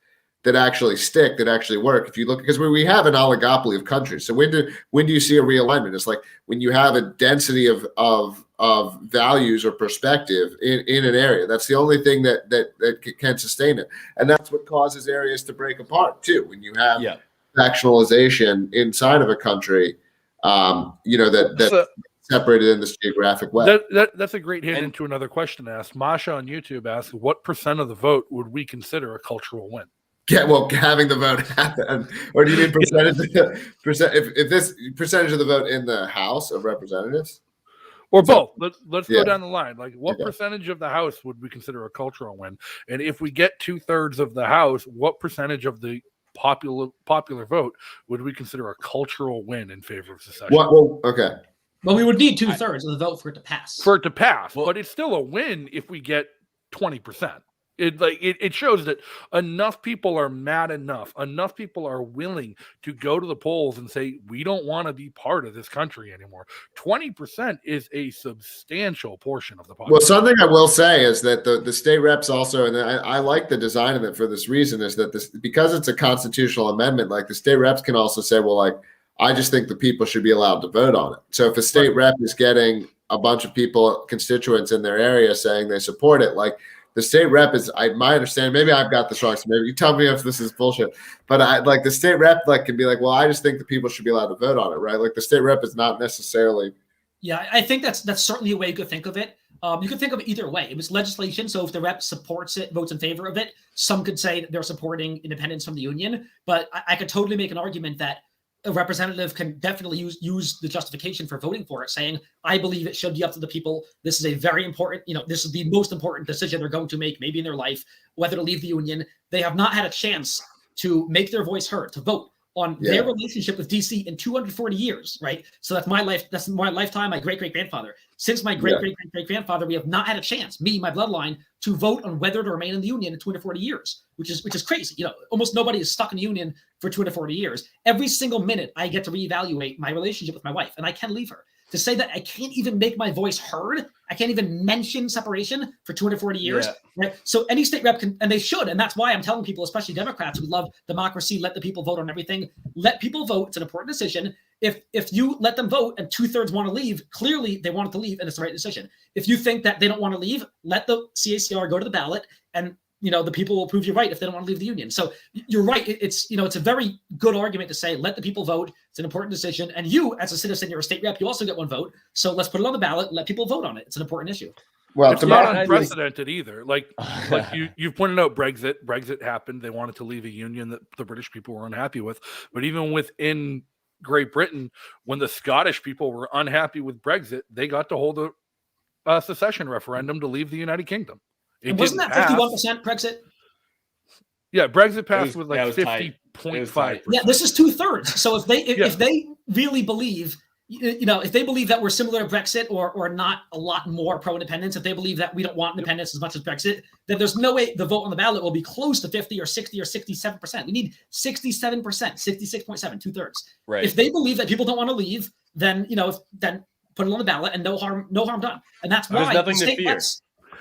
that actually stick, that actually work, if you look, because we have an oligopoly of countries. So when do you see a realignment? It's when you have a density of values or perspective in an area. That's the only thing that can sustain it, and that's what causes areas to break apart too. When you have factionalization inside of a country, that separated in this geographic way. That's a great hint into another question asked. Masha on YouTube asked, "What percent of the vote would we consider a cultural win?" Yeah, well, having the vote happen, or do you mean percentage? If this percentage of the vote in the House of Representatives, or both? Let's go down the line. What percentage of the House would we consider a cultural win? And if we get 2/3 of the House, what percentage of the popular vote would we consider a cultural win in favor of secession? Well, okay. But we would need 2/3 of the vote for it to pass. But it's still a win if we get 20%. It shows that enough people are mad enough people are willing to go to the polls and say, we don't want to be part of this country anymore. 20% is a substantial portion of the population. Well, something I will say is that the state reps also, and I like the design of it for this reason, is that because it's a constitutional amendment, like the state reps can also say, well, like, I just think the people should be allowed to vote on it. So if a state rep is getting a bunch of people, constituents in their area saying they support it, like, the state rep is, my understanding, maybe I've got this wrong, so maybe you tell me if this is bullshit, but the state rep can be like, well, I just think the people should be allowed to vote on it, right? Like the state rep is not necessarily. Yeah, I think that's certainly a way you could think of it. You could think of it either way. It was legislation, so if the rep supports it, votes in favor of it, some could say that they're supporting independence from the union, but I could totally make an argument that a representative can definitely use the justification for voting for it, saying, I believe it should be up to the people. This is a very important, this is the most important decision they're going to make, maybe in their life, whether to leave the union. They have not had a chance to make their voice heard, to vote on their relationship with DC in 240 years, right? So that's my life. That's my lifetime, my great-great-grandfather. Since my great-great-great-great-grandfather, we have not had a chance, me, my bloodline, to vote on whether to remain in the union in 240 years, which is crazy. Almost nobody is stuck in the union for 240 years. Every single minute I get to reevaluate my relationship with my wife, and I can't leave her. To say that I can't even make my voice heard, I can't even mention separation for 240 years. Right? So any state rep can, and they should, and that's why I'm telling people, especially Democrats who love democracy, let the people vote on everything. Let people vote. It's an important decision. If you let them vote and 2/3 want to leave, clearly they want to leave, and it's the right decision. If you think that they don't want to leave, let the CACR go to the ballot, and the people will prove you right if they don't want to leave the union. So you're right. It's a very good argument to say, let the people vote. It's an important decision. And you, as a citizen, you're a state rep, you also get one vote. So let's put it on the ballot, let people vote on it. It's an important issue. Well, it's not unprecedented either. Like you've pointed out, Brexit happened. They wanted to leave a union that the British people were unhappy with. But even within Great Britain, when the Scottish people were unhappy with Brexit, they got to hold a secession referendum to leave the United Kingdom. And wasn't that 51% Brexit? Yeah, Brexit passed with like 50.5%. Yeah, this is 2/3. So if they really believe, if they believe that we're similar to Brexit or not a lot more pro-independence, if they believe that we don't want independence as much as Brexit, then there's no way the vote on the ballot will be close to 50 or 60 or 67%. We need 67%, 66.7, 2/3. Right. If they believe that people don't want to leave, then then put it on the ballot and no harm done. And that's why there's nothing to fear.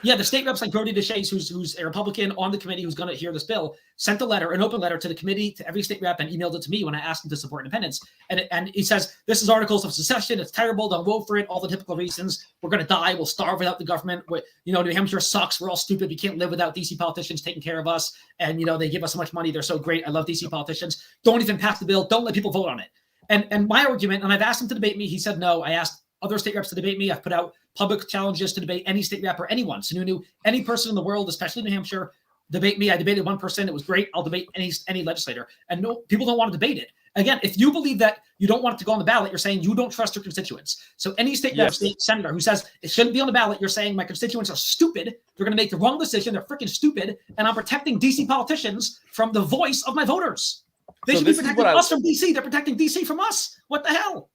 Yeah, the state reps like Brody DeShays, who's a Republican on the committee who's going to hear this bill, sent an open letter to the committee, to every state rep, and emailed it to me when I asked him to support independence. And he says, this is articles of secession. It's terrible. Don't vote for it. All the typical reasons. We're going to die. We'll starve without the government. New Hampshire sucks. We're all stupid. We can't live without DC politicians taking care of us. And, they give us so much money. They're so great. I love DC politicians. Don't even pass the bill. Don't let people vote on it. And my argument, and I've asked him to debate me. He said no. I asked other state reps to debate me. I've put out public challenges to debate any state rep or anyone. Sununu, any person in the world, especially New Hampshire, debate me. I debated one person. It was great. I'll debate any legislator. And no, people don't want to debate it. Again, if you believe that you don't want it to go on the ballot, you're saying you don't trust your constituents. So any state rep, state senator who says it shouldn't be on the ballot, you're saying my constituents are stupid. They're going to make the wrong decision. They're freaking stupid. And I'm protecting DC politicians from the voice of my voters. They should be protecting us from DC. They're protecting DC from us. What the hell?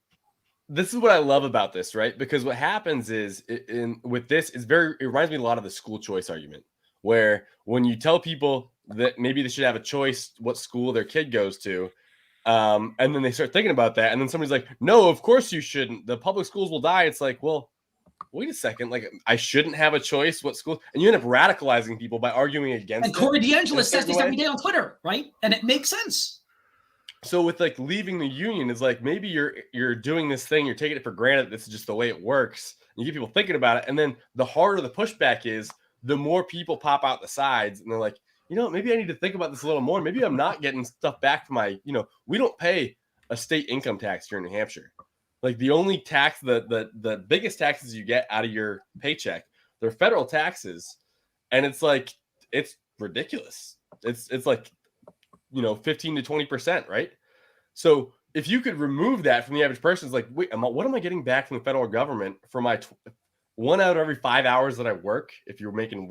This is what I love about this, right? Because what happens is with this, it reminds me a lot of the school choice argument, where when you tell people that maybe they should have a choice what school their kid goes to, and then they start thinking about that, and then somebody's like, no, of course you shouldn't. The public schools will die. It's like, well, wait a second. Like, I shouldn't have a choice what school, and you end up radicalizing people by arguing against it. And Corey DeAngelis says this every day on Twitter, right? And it makes sense. So with like leaving the union, is like maybe you're doing this thing, you're taking it for granted. This is just the way it works. And you get people thinking about it, and then the harder the pushback is, the more people pop out the sides, and they're like, maybe I need to think about this a little more. Maybe I'm not getting stuff back from my, we don't pay a state income tax here in New Hampshire. Like the only tax, the biggest taxes you get out of your paycheck, they're federal taxes, and it's like it's ridiculous. It's like 15 to 20%, right? So if you could remove that from the average person, it's like, wait, what am I getting back from the federal government for my 1 out of every 5 hours that I work? If you're making,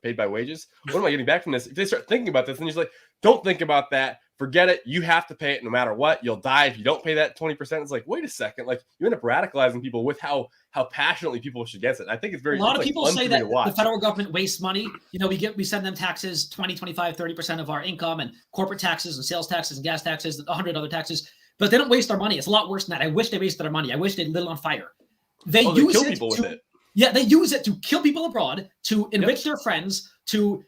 paid by wages, what am I getting back from this? If they start thinking about this, then you're just like, don't think about that. forget it. You have to pay it no matter what. You'll die if you don't pay that 20%. It's like, wait a second. Like, you end up radicalizing people with how passionately people should get it. I think it's very, a lot of people say that the federal government wastes money. You know, we send them taxes, 20, 25, 30% of our income, and corporate taxes and sales taxes and gas taxes, 100 other taxes, but they don't waste our money. It's a lot worse than that. I wish they wasted our money. I wish they lit it on fire. They kill people with it. Yeah, they use it to kill people abroad, to enrich their friends, to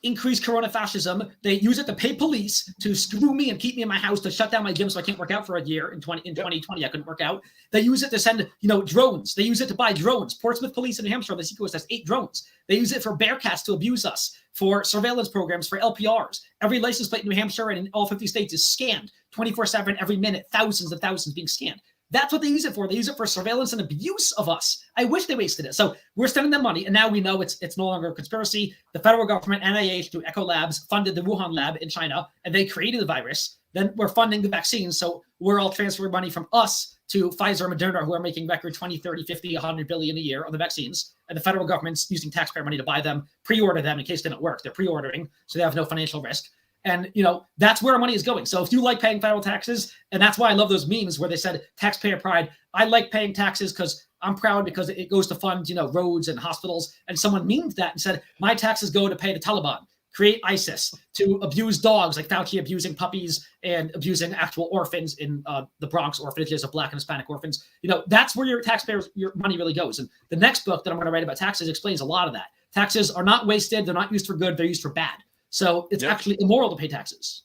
increase corona fascism. They use it to pay police to screw me and keep me in my house, to shut down my gym so I can't work out for a year. In 2020, I couldn't work out. They use it to send, drones. They use it to buy drones. Portsmouth Police in New Hampshire on the Seacoast has 8 drones. They use it for Bearcats to abuse us, for surveillance programs, for LPRs. Every license plate in New Hampshire and in all 50 states is scanned 24/7, every minute, thousands and thousands being scanned. That's what they use it for. They use it for surveillance and abuse of us. I wish they wasted it. So we're sending them money, and now we know it's no longer a conspiracy. The federal government, NIH, through Echo Labs, funded the Wuhan lab in China, and they created the virus. Then we're funding the vaccines, so we're all transferring money from us to Pfizer and Moderna, who are making record 20, 30, 50, 100 billion a year on the vaccines. And the federal government's using taxpayer money to buy them, pre-order them in case they don't work. They're pre-ordering, so they have no financial risk. And, that's where our money is going. So if you like paying federal taxes, and that's why I love those memes where they said taxpayer pride. I like paying taxes because I'm proud because it goes to fund, roads and hospitals. And someone memed that and said, my taxes go to pay the Taliban, create ISIS, to abuse dogs like Fauci abusing puppies and abusing actual orphans in the Bronx orphanages of Black and Hispanic orphans. That's where your money really goes. And the next book that I'm going to write about taxes explains a lot of that. Taxes are not wasted. They're not used for good. They're used for bad. So it's actually immoral to pay taxes.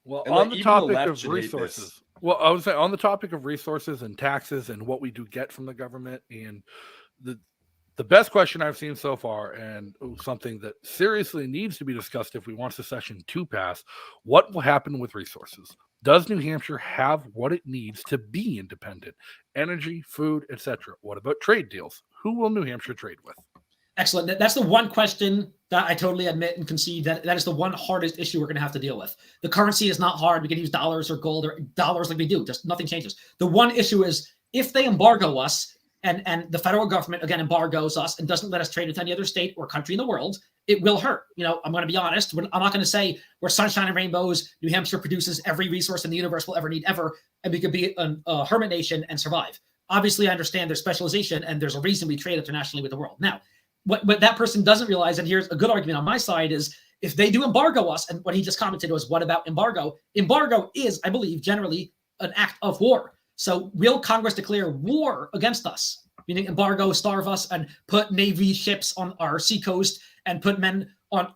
Well, on the topic of resources, I would say on the topic of resources and taxes and what we do get from the government, and the best question I've seen so far, and something that seriously needs to be discussed if we want secession to pass, what will happen with resources? Does New Hampshire have what it needs to be independent? Energy, food, etc. What about trade deals? Who will New Hampshire trade with? Excellent. That's the one question that I totally admit and concede that is the one hardest issue we're going to have to deal with. The currency is not hard. We can use dollars or gold or dollars like we do. Just nothing changes. The one issue is if they embargo us and the federal government, again, embargoes us and doesn't let us trade with any other state or country in the world, it will hurt. I'm going to be honest. I'm not going to say we're sunshine and rainbows. New Hampshire produces every resource in the universe we'll ever need ever, and we could be a hermit nation and survive. Obviously, I understand there's specialization and there's a reason we trade internationally with the world. Now, what that person doesn't realize, and here's a good argument on my side, is if they do embargo us, and what he just commented was, what about embargo? Embargo is, I believe, generally an act of war. So will Congress declare war against us? Meaning embargo, starve us, and put Navy ships on our seacoast and put men on,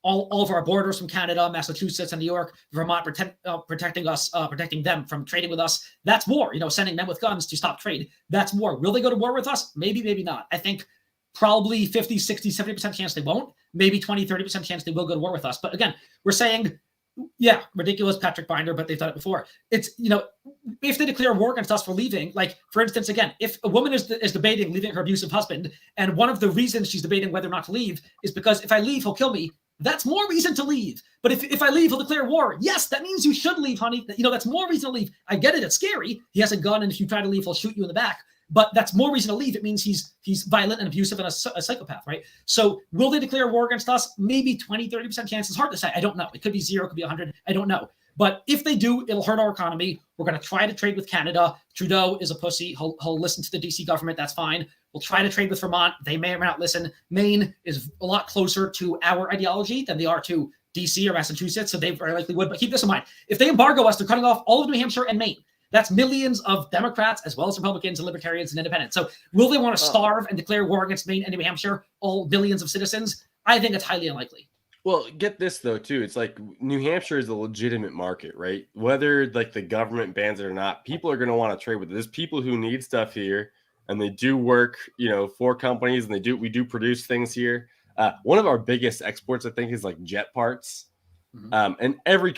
all of our borders from Canada, Massachusetts, and New York, Vermont, protecting us, protecting them from trading with us. That's war. Sending men with guns to stop trade. That's war. Will they go to war with us? Maybe, maybe not. I think probably 50, 60, 70% chance they won't. Maybe 20, 30% chance they will go to war with us. But again, we're saying, yeah, ridiculous Patrick Binder, but they've done it before. It's, if they declare war against us for leaving, like, for instance, again, if a woman is debating leaving her abusive husband, and one of the reasons she's debating whether or not to leave is because if I leave, he'll kill me, that's more reason to leave. But if I leave, he'll declare war. Yes, that means you should leave, honey. That's more reason to leave. I get it. It's scary. He has a gun, and if you try to leave, he'll shoot you in the back. But that's more reason to leave. It means he's violent and abusive and a psychopath, right? So will they declare war against us? Maybe 20, 30% chance. It's hard to say. I don't know. It could be 0, it could be 100. I don't know. But if they do, it'll hurt our economy. We're going to try to trade with Canada. Trudeau is a pussy. He'll listen to the DC government. That's fine. We'll try to trade with Vermont. They may or may not listen. Maine is a lot closer to our ideology than they are to DC or Massachusetts, so they very likely would. But keep this in mind. If they embargo us, they're cutting off all of New Hampshire and Maine. That's millions of Democrats as well as Republicans and Libertarians and Independents. So will they want to starve and declare war against Maine and New Hampshire, all billions of citizens? I think it's highly unlikely. Well, get this, though, too. It's like New Hampshire is a legitimate market, right? Whether like the government bans it or not, people are going to want to trade with it. There's people who need stuff here, and they do work, for companies, and we do produce things here. One of our biggest exports, I think, is like jet parts. Mm-hmm. And every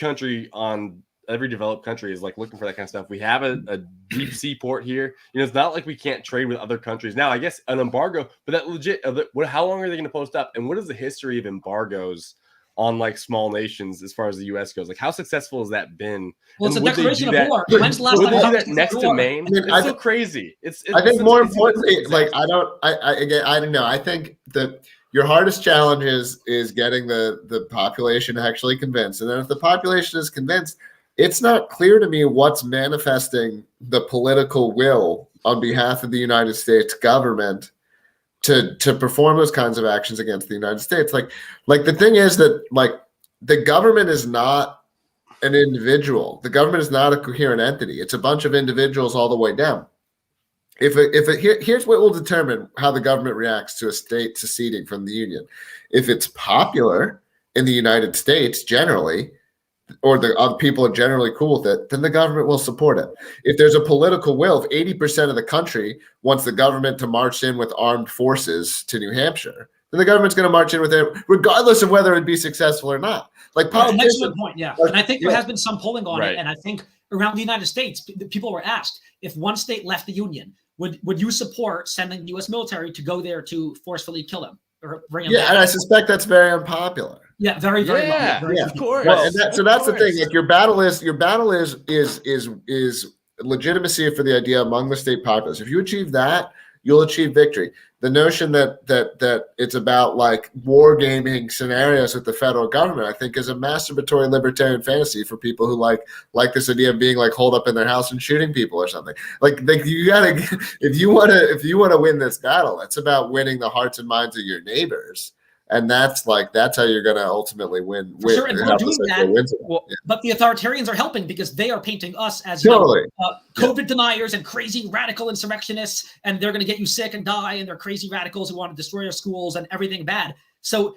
developed country is like looking for that kind of stuff. We have a deep sea port here. It's not like we can't trade with other countries. Now, I guess an embargo, but that legit, how long are they going to post up? And what is the history of embargoes on like small nations as far as the U.S. goes? Like, how successful has that been? Well, it's and a declaration of war. When's the last would time they do that next to Maine? It's so crazy. I think more importantly, like, I don't know. I think that your hardest challenge is getting the population actually convinced. And then if the population is convinced, it's not clear to me what's manifesting the political will on behalf of the United States government to perform those kinds of actions against the United States. Like the thing is that like the government is not an individual. The government is not a coherent entity. It's a bunch of individuals all the way down. Here's what will determine how the government reacts to a state seceding from the Union. If it's popular in the United States generally, or the other people are generally cool with it, then the government will support it. If there's a political will, if 80% of the country wants the government to march in with armed forces to New Hampshire, then the government's going to march in with it, regardless of whether it'd be successful or not. Like, that's a good point. Yeah, and I think there has been some polling on Right. it, and I think around the United States, people were asked if one state left the Union, would you support sending U.S. military to go there to forcefully kill him or bring him back? and I suspect that's very unpopular. Yeah, very, very Yeah, much. of course. Well, and that's the thing. Like your battle is legitimacy for the idea among the state populace. If you achieve that, you'll achieve victory. The notion that it's about like wargaming scenarios with the federal government, I think, is a masturbatory libertarian fantasy for people who like this idea of being like holed up in their house and shooting people or something. Like you gotta, if you want to win this battle, it's about winning the hearts and minds of your neighbors. And that's how you're going to ultimately win. Sure, and we're doing that. Well, But the authoritarians are helping because they are painting us as Totally. COVID deniers and crazy radical insurrectionists, and they're going to get you sick and die, and they're crazy radicals who want to destroy our schools and everything bad. So,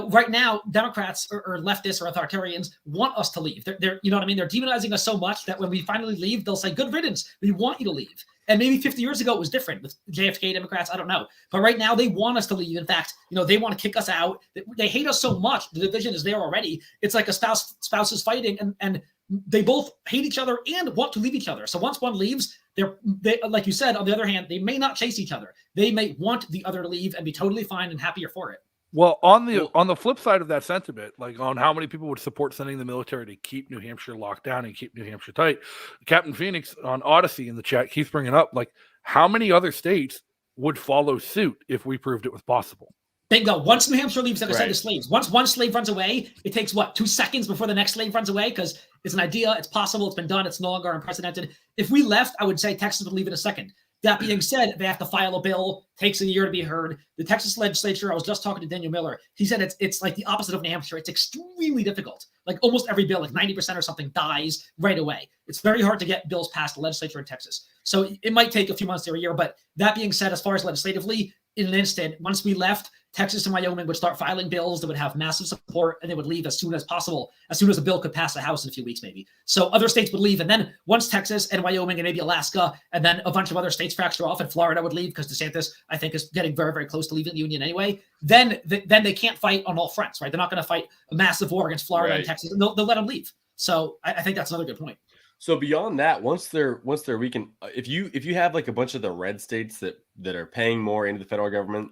right now, Democrats or leftists or authoritarians want us to leave. They're you know what I mean? They're demonizing us so much that when we finally leave, they'll say, "Good riddance. We want you to leave." And maybe 50 years ago it was different with JFK Democrats. I don't know. But right now they want us to leave. In fact, they want to kick us out. They hate us so much. The division is there already. It's like a spouses fighting, and they both hate each other and want to leave each other. So once one leaves, they like you said, on the other hand, they may not chase each other. They may want the other to leave and be totally fine and happier for it. Well, on the flip side of that sentiment, like on how many people would support sending the military to keep New Hampshire locked down and keep New Hampshire tight, Captain Phoenix on Odyssey in the chat keeps bringing up, like, how many other states would follow suit if we proved it was possible? Bingo. Once New Hampshire leaves, they're going to send Right. the slaves. Once one slave runs away, it takes, 2 seconds before the next slave runs away because it's an idea, it's possible, it's been done, it's no longer unprecedented. If we left, I would say Texas would leave in a second. That being said, they have to file a bill, takes a year to be heard. The Texas legislature, I was just talking to Daniel Miller, he said it's like the opposite of New Hampshire. It's extremely difficult. Like almost every bill, like 90% or something, dies right away. It's very hard to get bills passed the legislature in Texas. So it might take a few months to a year. But that being said, as far as legislatively, in an instant, once we left, Texas and Wyoming would start filing bills that would have massive support, and they would leave as soon as possible, as soon as a bill could pass the House in a few weeks, maybe. So other states would leave, and then once Texas and Wyoming and maybe Alaska, and then a bunch of other states fracture off, and Florida would leave because DeSantis, I think, is getting very, very close to leaving the union anyway. Then they can't fight on all fronts, right? They're not going to fight a massive war against Florida and Texas. They'll let them leave. So I think that's another good point. So beyond that, once they're weakened, if you have like a bunch of the red states that are paying more into the federal government,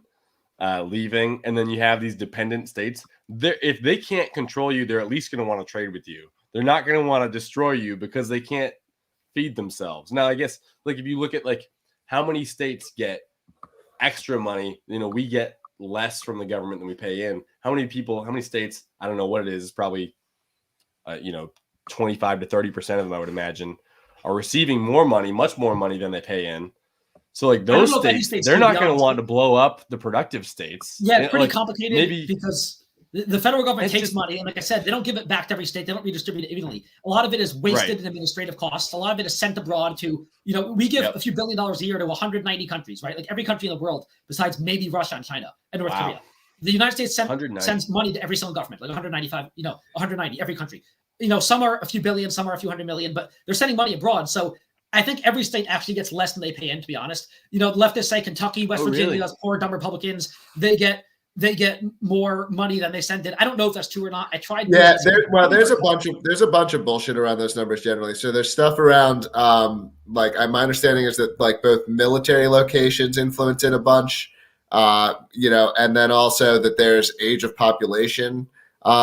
leaving, and then you have these dependent states, if they can't control you, they're at least going to want to trade with you. They're not going to want to destroy you because they can't feed themselves. Now, I guess like if you look at like how many states get extra money, we get less from the government than we pay in. How many states? I don't know what it is. It's probably 25 to 30% of them, I would imagine, are receiving more money, much more money than they pay in. So like those states, they're not going to want to blow up the productive states. Yeah, it's pretty complicated because the federal government takes money, and like I said, they don't give it back to every state. They don't redistribute it evenly. A lot of it is wasted in administrative costs. A lot of it is sent abroad to, we give a few $1 billion a year to 190 countries, right? Like every country in the world besides maybe Russia and China and North Korea. The United States sends money to every single government, like 195, 190, every country. Some are a few billion, some are a few hundred million, but they're sending money abroad. So I think every state actually gets less than they pay in, to be honest. The leftists say Kentucky, West Virginia, those poor, dumb Republicans, they get more money than they send in. I don't know if that's true or not. I tried. Yeah, there's a bunch of bullshit around those numbers generally. So there's stuff around my understanding is that like both military locations influence it a bunch, and then also that there's age of population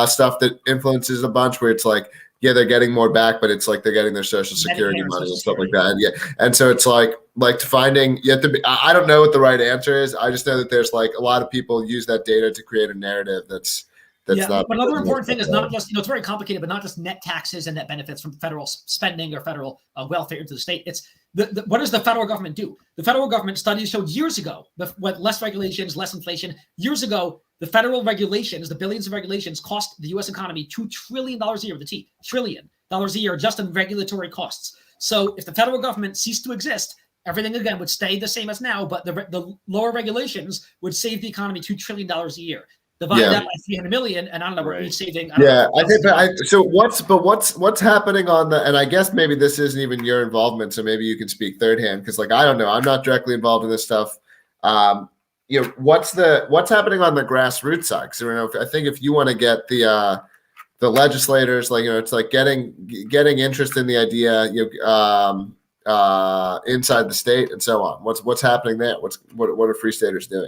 stuff that influences a bunch where it's like yeah, they're getting more back, but it's like they're getting their social security Medicare, money Social and stuff like Security. that. Yeah, and so it's like finding you have to be. I don't know what the right answer is. I just know that there's like a lot of people use that data to create a narrative that's not. But another important thing is not just, it's very complicated, but not just net taxes and net benefits from federal spending or federal welfare into the state. It's what does the federal government do? The federal government studies showed years ago, what less regulations, less inflation. Years ago, the federal regulations, the billions of regulations, cost the U.S. economy $2 trillion a year with a T, $1 trillion a year just in regulatory costs. So if the federal government ceased to exist, everything again would stay the same as now, but the lower regulations would save the economy $2 trillion a year. Divide that by 300 million, and I don't know, we're saving. I think. So what's happening on the? And I guess maybe this isn't even your involvement, so maybe you can speak third hand because, like, I don't know, I'm not directly involved in this stuff. What's happening on the grassroots side? Because I think if you want to get the legislators, like, it's like getting interest in the idea, inside the state and so on. What's happening there? What are Free Staters doing?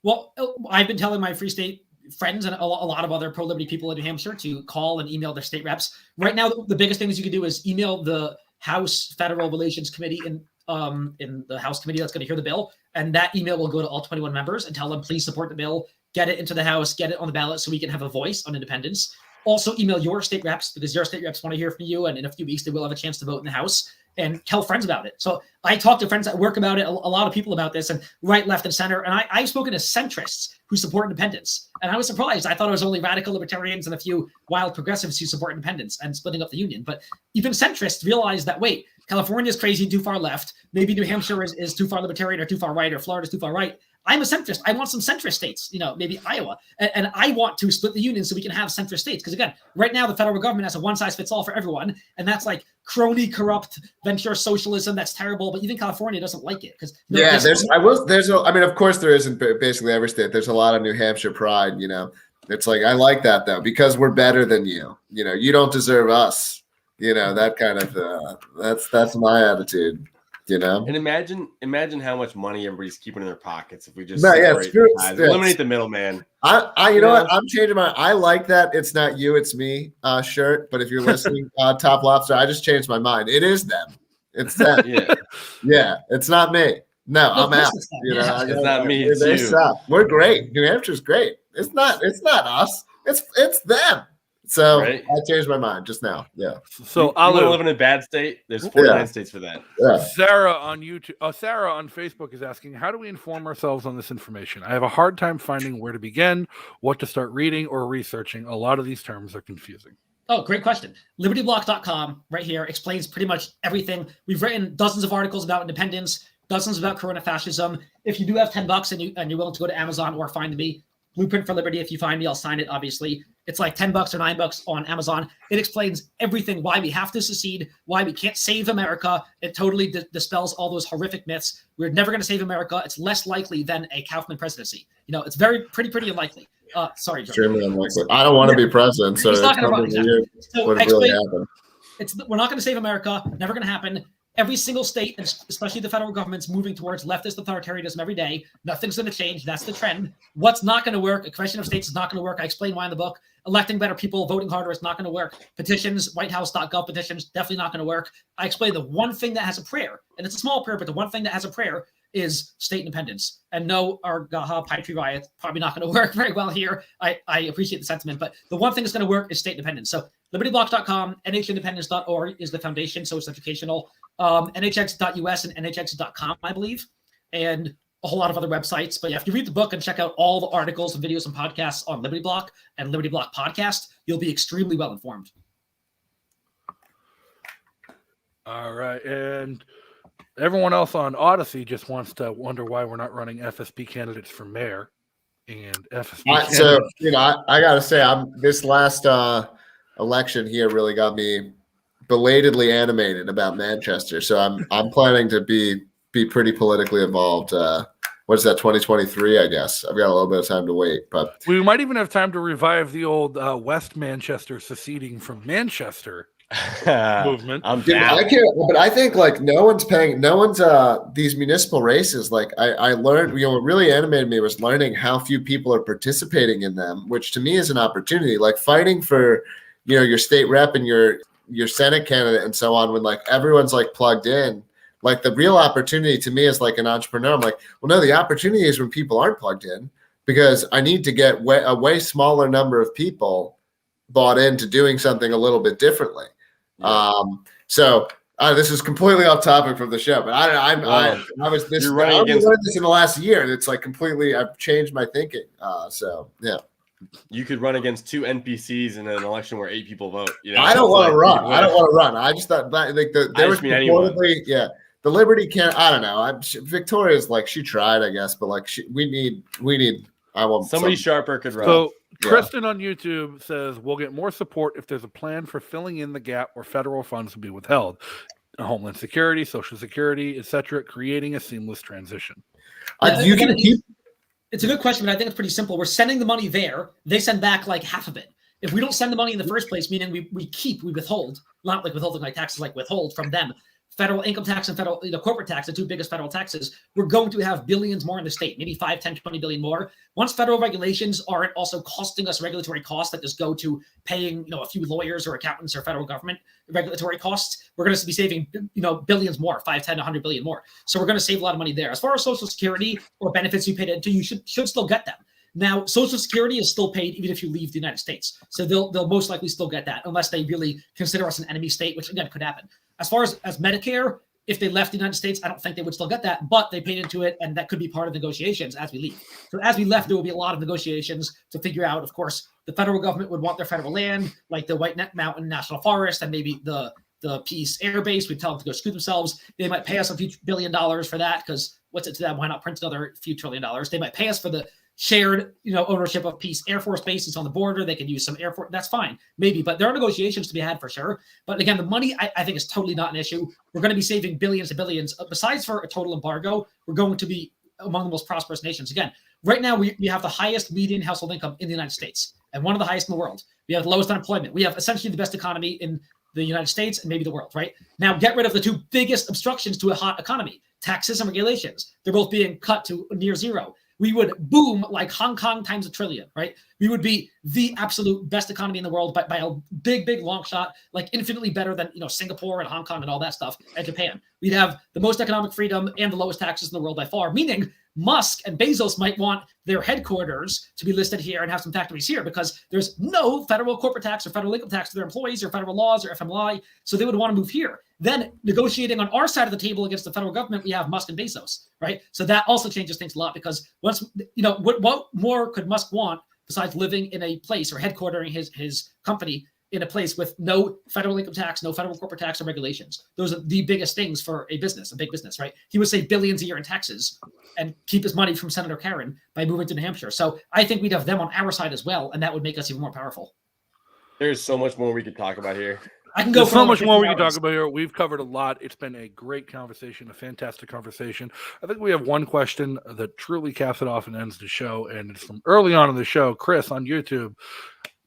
Well, I've been telling my Free State friends and a lot of other pro-liberty people in New Hampshire to call and email their state reps. Right now, the biggest things you can do is email the House Federal Relations Committee in the House committee that's going to hear the bill, and that email will go to all 21 members and tell them, please support the bill, get it into the House, get it on the ballot so we can have a voice on independence. Also, email your state reps because your state reps want to hear from you, and in a few weeks they will have a chance to vote in the House. And tell friends about it. So I talk to friends at work about it, a lot of people about this, and right, left, and center. And I've spoken to centrists who support independence. And I was surprised. I thought it was only radical libertarians and a few wild progressives who support independence and splitting up the union. But even centrists realize that, wait, California is crazy, too far left. Maybe New Hampshire is too far libertarian or too far right, or Florida is too far right. I'm a centrist. I want some centrist states, maybe Iowa. And I want to split the union so we can have centrist states. Because again, right now, the federal government has a one-size-fits-all for everyone. And that's like crony, corrupt, venture socialism. That's terrible. But even California doesn't like it. Because of course there is in basically every state. There's a lot of New Hampshire pride, It's like, I like that, though, because we're better than you. You don't deserve us. That kind of, that's my attitude. And imagine how much money everybody's keeping in their pockets if we just eliminate the middleman. You know what? I'm changing I like that it's not you, it's me shirt. But if you're listening, Top Lobster, I just changed my mind. It is them. It's them. Yeah. It's not me. No, I'm out. It's not me. It's they you. Suck. We're great. New Hampshire's great. It's not us. It's them. So I changed my mind just now. Yeah. So you want to live in a bad state? There's 49 states for that. Yeah. Sarah on YouTube, Sarah on Facebook is asking, how do we inform ourselves on this information? I have a hard time finding where to begin, what to start reading or researching. A lot of these terms are confusing. Oh, great question. LibertyBlock.com right here explains pretty much everything. We've written dozens of articles about independence, dozens about corona fascism. If you do have $10 and you're willing to go to Amazon or find me, Blueprint for Liberty. If you find me, I'll sign it, obviously. It's like $10 or $9 on Amazon. It explains everything, why we have to secede, why we can't save America. It totally dispels all those horrific myths. We're never going to save America. It's less likely than a Kaufman presidency. It's pretty unlikely. Sorry, Joe. Extremely unlikely. I don't want to be president, so it's not going to run. We're not going to save America. Never going to happen. Every single state, especially the federal government's moving towards leftist authoritarianism every day. Nothing's going to change. That's the trend. What's not going to work? A question of states is not going to work. I explain why in the book. Electing better people, voting harder is not going to work. Petitions, whitehouse.gov petitions, definitely not going to work. I explain the one thing that has a prayer, and it's a small prayer, but the one thing that has a prayer is state independence. And no, our Pine Tree Riot, probably not going to work very well here. I appreciate the sentiment, but the one thing that's going to work is state independence. So libertyblock.com, nhandependence.org is the foundation, so it's educational. nhx.us and nhx.com, I believe, and a whole lot of other websites. But yeah, if you read the book and check out all the articles and videos and podcasts on Liberty Block and Liberty Block Podcast, you'll be extremely well informed. All right. And everyone else on Odyssey just wants to wonder why we're not running FSP candidates for mayor. And FSP so, I got to say, this last election here really got me belatedly animated about Manchester. So I'm planning to be pretty politically involved. What is that, 2023, I guess? I've got a little bit of time to wait. But we might even have time to revive the old West Manchester seceding from Manchester movement. I can't, but I think these municipal races, like I learned, what really animated me was learning how few people are participating in them, which to me is an opportunity. Like fighting for your state rep and your Senate candidate and so on, when like everyone's like plugged in, like the real opportunity to me as like an entrepreneur, I'm like, well, no, the opportunity is when people aren't plugged in, because I need to get a way smaller number of people bought into doing something a little bit differently. Yeah. So this is completely off topic from the show, but I was this. You're running I against learned this in the last year, and it's like completely. I've changed my thinking. So yeah. You could run against 2 NPCs in an election where 8 people vote. I don't want to run. I don't want to run. I just thought that like there was reportedly, the Liberty can't. I don't know. Victoria's like she tried, I guess, but like we need. I want somebody sharper could run. So Kristen on YouTube says we'll get more support if there's a plan for filling in the gap where federal funds will be withheld. Homeland Security, Social Security, etc., creating a seamless transition. You can keep. It's a good question, but I think it's pretty simple. We're sending the money there. They send back like half of it. If we don't send the money in the first place, meaning we withhold, not like withholding like taxes, like withhold from them, federal income tax and federal corporate tax, the 2 biggest federal taxes, we're going to have billions more in the state, maybe 5, 10, 20 billion more. Once federal regulations aren't also costing us regulatory costs that just go to paying, a few lawyers or accountants or federal government regulatory costs, we're going to be saving, billions more, 5, 10, 100 billion more. So we're going to save a lot of money there. As far as Social Security or benefits you paid into, you should still get them. Now, Social Security is still paid even if you leave the United States. So they'll most likely still get that unless they really consider us an enemy state, which again could happen. As far as Medicare, if they left the United States, I don't think they would still get that, but they paid into it, and that could be part of negotiations as we leave. So as we left, there will be a lot of negotiations to figure out. Of course, the federal government would want their federal land, like the White Mountain National Forest, and maybe the Peace Air Base. We'd tell them to go screw themselves. They might pay us a few $1 billion for that, because what's it to them? Why not print another few $1 trillion? They might pay us for the shared, ownership of Peace Air Force bases on the border. They could use some air force. That's fine, maybe, but there are negotiations to be had for sure. But again, the money I think is totally not an issue. We're going to be saving billions and billions. Besides for a total embargo, we're going to be among the most prosperous nations. Again, right now we have the highest median household income in the United States and one of the highest in the world. We have the lowest unemployment. We have essentially the best economy in the United States and maybe the world. Right now, get rid of the 2 biggest obstructions to a hot economy: taxes and regulations. They're both being cut to near zero. We would boom like Hong Kong times 1 trillion, right? We would be the absolute best economy in the world by a big, big long shot, like infinitely better than Singapore and Hong Kong and all that stuff, and Japan. We'd have the most economic freedom and the lowest taxes in the world by far, meaning Musk and Bezos might want their headquarters to be listed here and have some factories here, because there's no federal corporate tax or federal income tax to their employees or federal laws or FMLI, so they would want to move here. Then negotiating on our side of the table against the federal government, we have Musk and Bezos, right? So that also changes things a lot, because once, what more could Musk want besides living in a place or headquartering his company in a place with no federal income tax, no federal corporate tax or regulations? Those are the biggest things for a big business, right? He would save billions a year in taxes and keep his money from Senator Karen by moving to New Hampshire. So I think we'd have them on our side as well, and that would make us even more powerful. There's so much more we could talk about here. I can go so much more we can talk about here. We've covered a lot. It's been a great conversation, a fantastic conversation. I think we have one question that truly caps it off and ends the show, and it's from early on in the show. Chris on YouTube,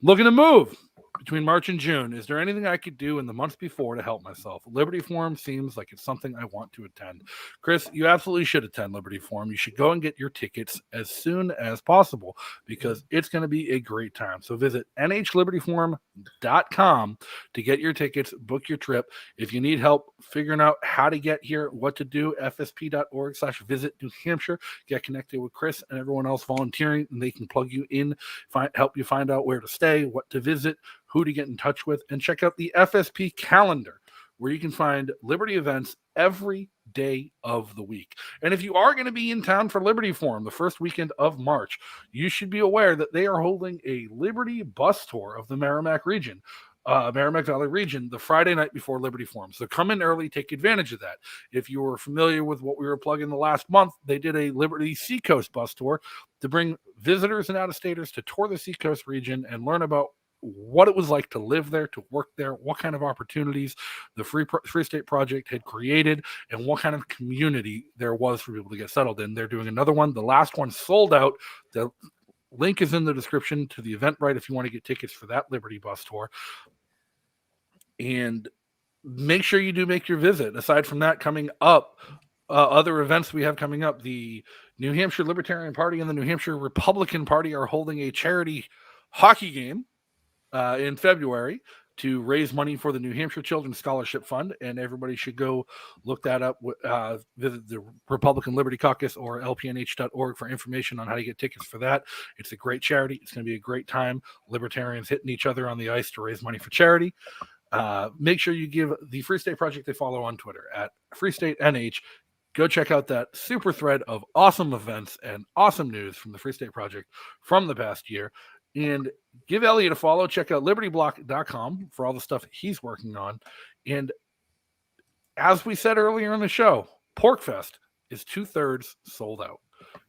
looking to move between March and June. Is there anything I could do in the months before to help myself? Liberty Forum seems like it's something I want to attend. Chris, you absolutely should attend Liberty Forum. You should go and get your tickets as soon as possible, because it's going to be a great time. So visit nhlibertyforum.com to get your tickets, book your trip. If you need help figuring out how to get here, what to do, fsp.org/visit New Hampshire. Get connected with Chris and everyone else volunteering, and they can plug you in, help you find out where to stay, what to visit, who to get in touch with, and check out the FSP calendar, where you can find Liberty events every day of the week. And if you are going to be in town for Liberty Forum the first weekend of March, you should be aware that they are holding a Liberty bus tour of the Merrimack Valley region, the Friday night before Liberty Forum. So come in early, take advantage of that. If you were familiar with what we were plugging the last month, they did a Liberty Seacoast bus tour to bring visitors and out-of-staters to tour the Seacoast region and learn about what it was like to live there, to work there, what kind of opportunities the Free State Project had created, and what kind of community there was for people to get settled in. They're doing another one. The last one sold out. The link is in the description to the Eventbrite if you want to get tickets for that Liberty bus tour. And make sure you do make your visit. Aside from that, coming up, other events we have coming up, the New Hampshire Libertarian Party and the New Hampshire Republican Party are holding a charity hockey game in February to raise money for the New Hampshire Children's Scholarship Fund, and everybody should go look that up. Visit the Republican Liberty Caucus or lpnh.org for information on how to get tickets for that. It's a great charity. It's going to be a great time. Libertarians hitting each other on the ice to raise money for charity. Make sure you give the Free State Project a follow on Twitter at Free State NH. Go check out that super thread of awesome events and awesome news from the Free State Project from the past year. And give Elliot a follow. Check out libertyblock.com for all the stuff he's working on. And as we said earlier in the show, PorcFest is 2/3 sold out.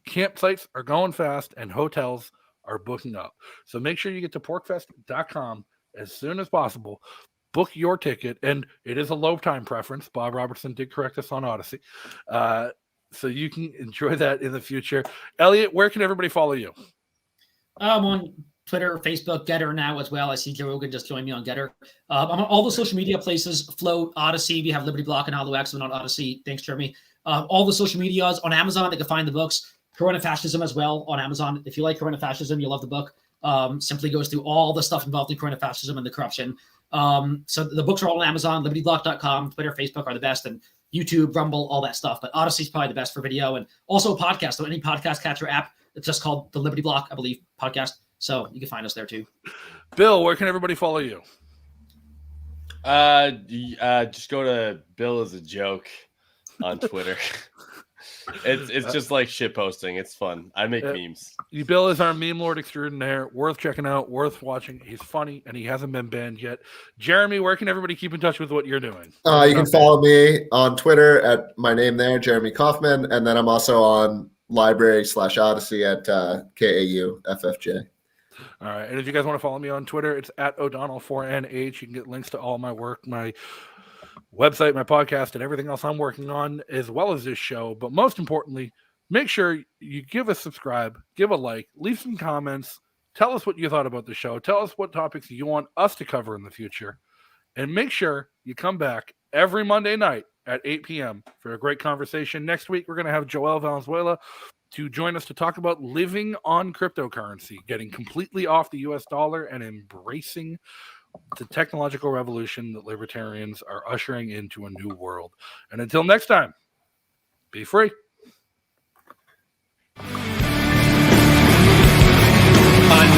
Campsites are going fast and hotels are booking up. So make sure you get to porcfest.com as soon as possible. Book your ticket. And it is a low time preference. Bob Robertson did correct us on Odyssey. So you can enjoy that in the future. Elliot, where can everybody follow you? I'm on Twitter, Facebook, Getter now as well. I see Joe Rogan just joined me on Getter. I'm on all the social media places, Float, Odyssey. We have Liberty Block and Hollow Axelman on Odyssey. Thanks, Jeremy. All the social medias on Amazon. They can find the books. Corona Fascism as well on Amazon. If you like Corona Fascism, you'll love the book. Simply goes through all the stuff involved in Corona Fascism and the corruption. So the books are all on Amazon. LibertyBlock.com, Twitter, Facebook are the best, and YouTube, Rumble, all that stuff. But Odyssey's probably the best for video, and also a podcast. So any podcast catcher app, it's just called the Liberty Block, I believe, podcast. So you can find us there too. Bill, where can everybody follow you? Just go to Bill is a joke on Twitter. It's just like shit posting. It's fun. I make memes. Bill is our meme lord extraordinaire. Worth checking out, worth watching. He's funny, and he hasn't been banned yet. Jeremy, where can everybody keep in touch with what you're doing? You can follow me on Twitter at my name there, Jeremy Kaufman, and then I'm also on library/Odyssey at KAU FFJ. All right. And if you guys want to follow me on Twitter, it's at O'Donnell4NH. You can get links to all my work, my website, my podcast, and everything else I'm working on, as well as this show. But most importantly, make sure you give us subscribe, give a like, leave some comments, tell us what you thought about the show, tell us what topics you want us to cover in the future, and make sure you come back every Monday night at 8 p.m. for a great conversation. Next week, we're going to have Joel Valenzuela to join us to talk about living on cryptocurrency, getting completely off the US dollar and embracing the technological revolution that libertarians are ushering into a new world. And until next time, be free. A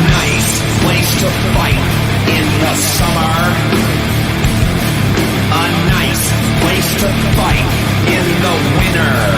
nice place to fight in the summer. A nice place to fight in the winter.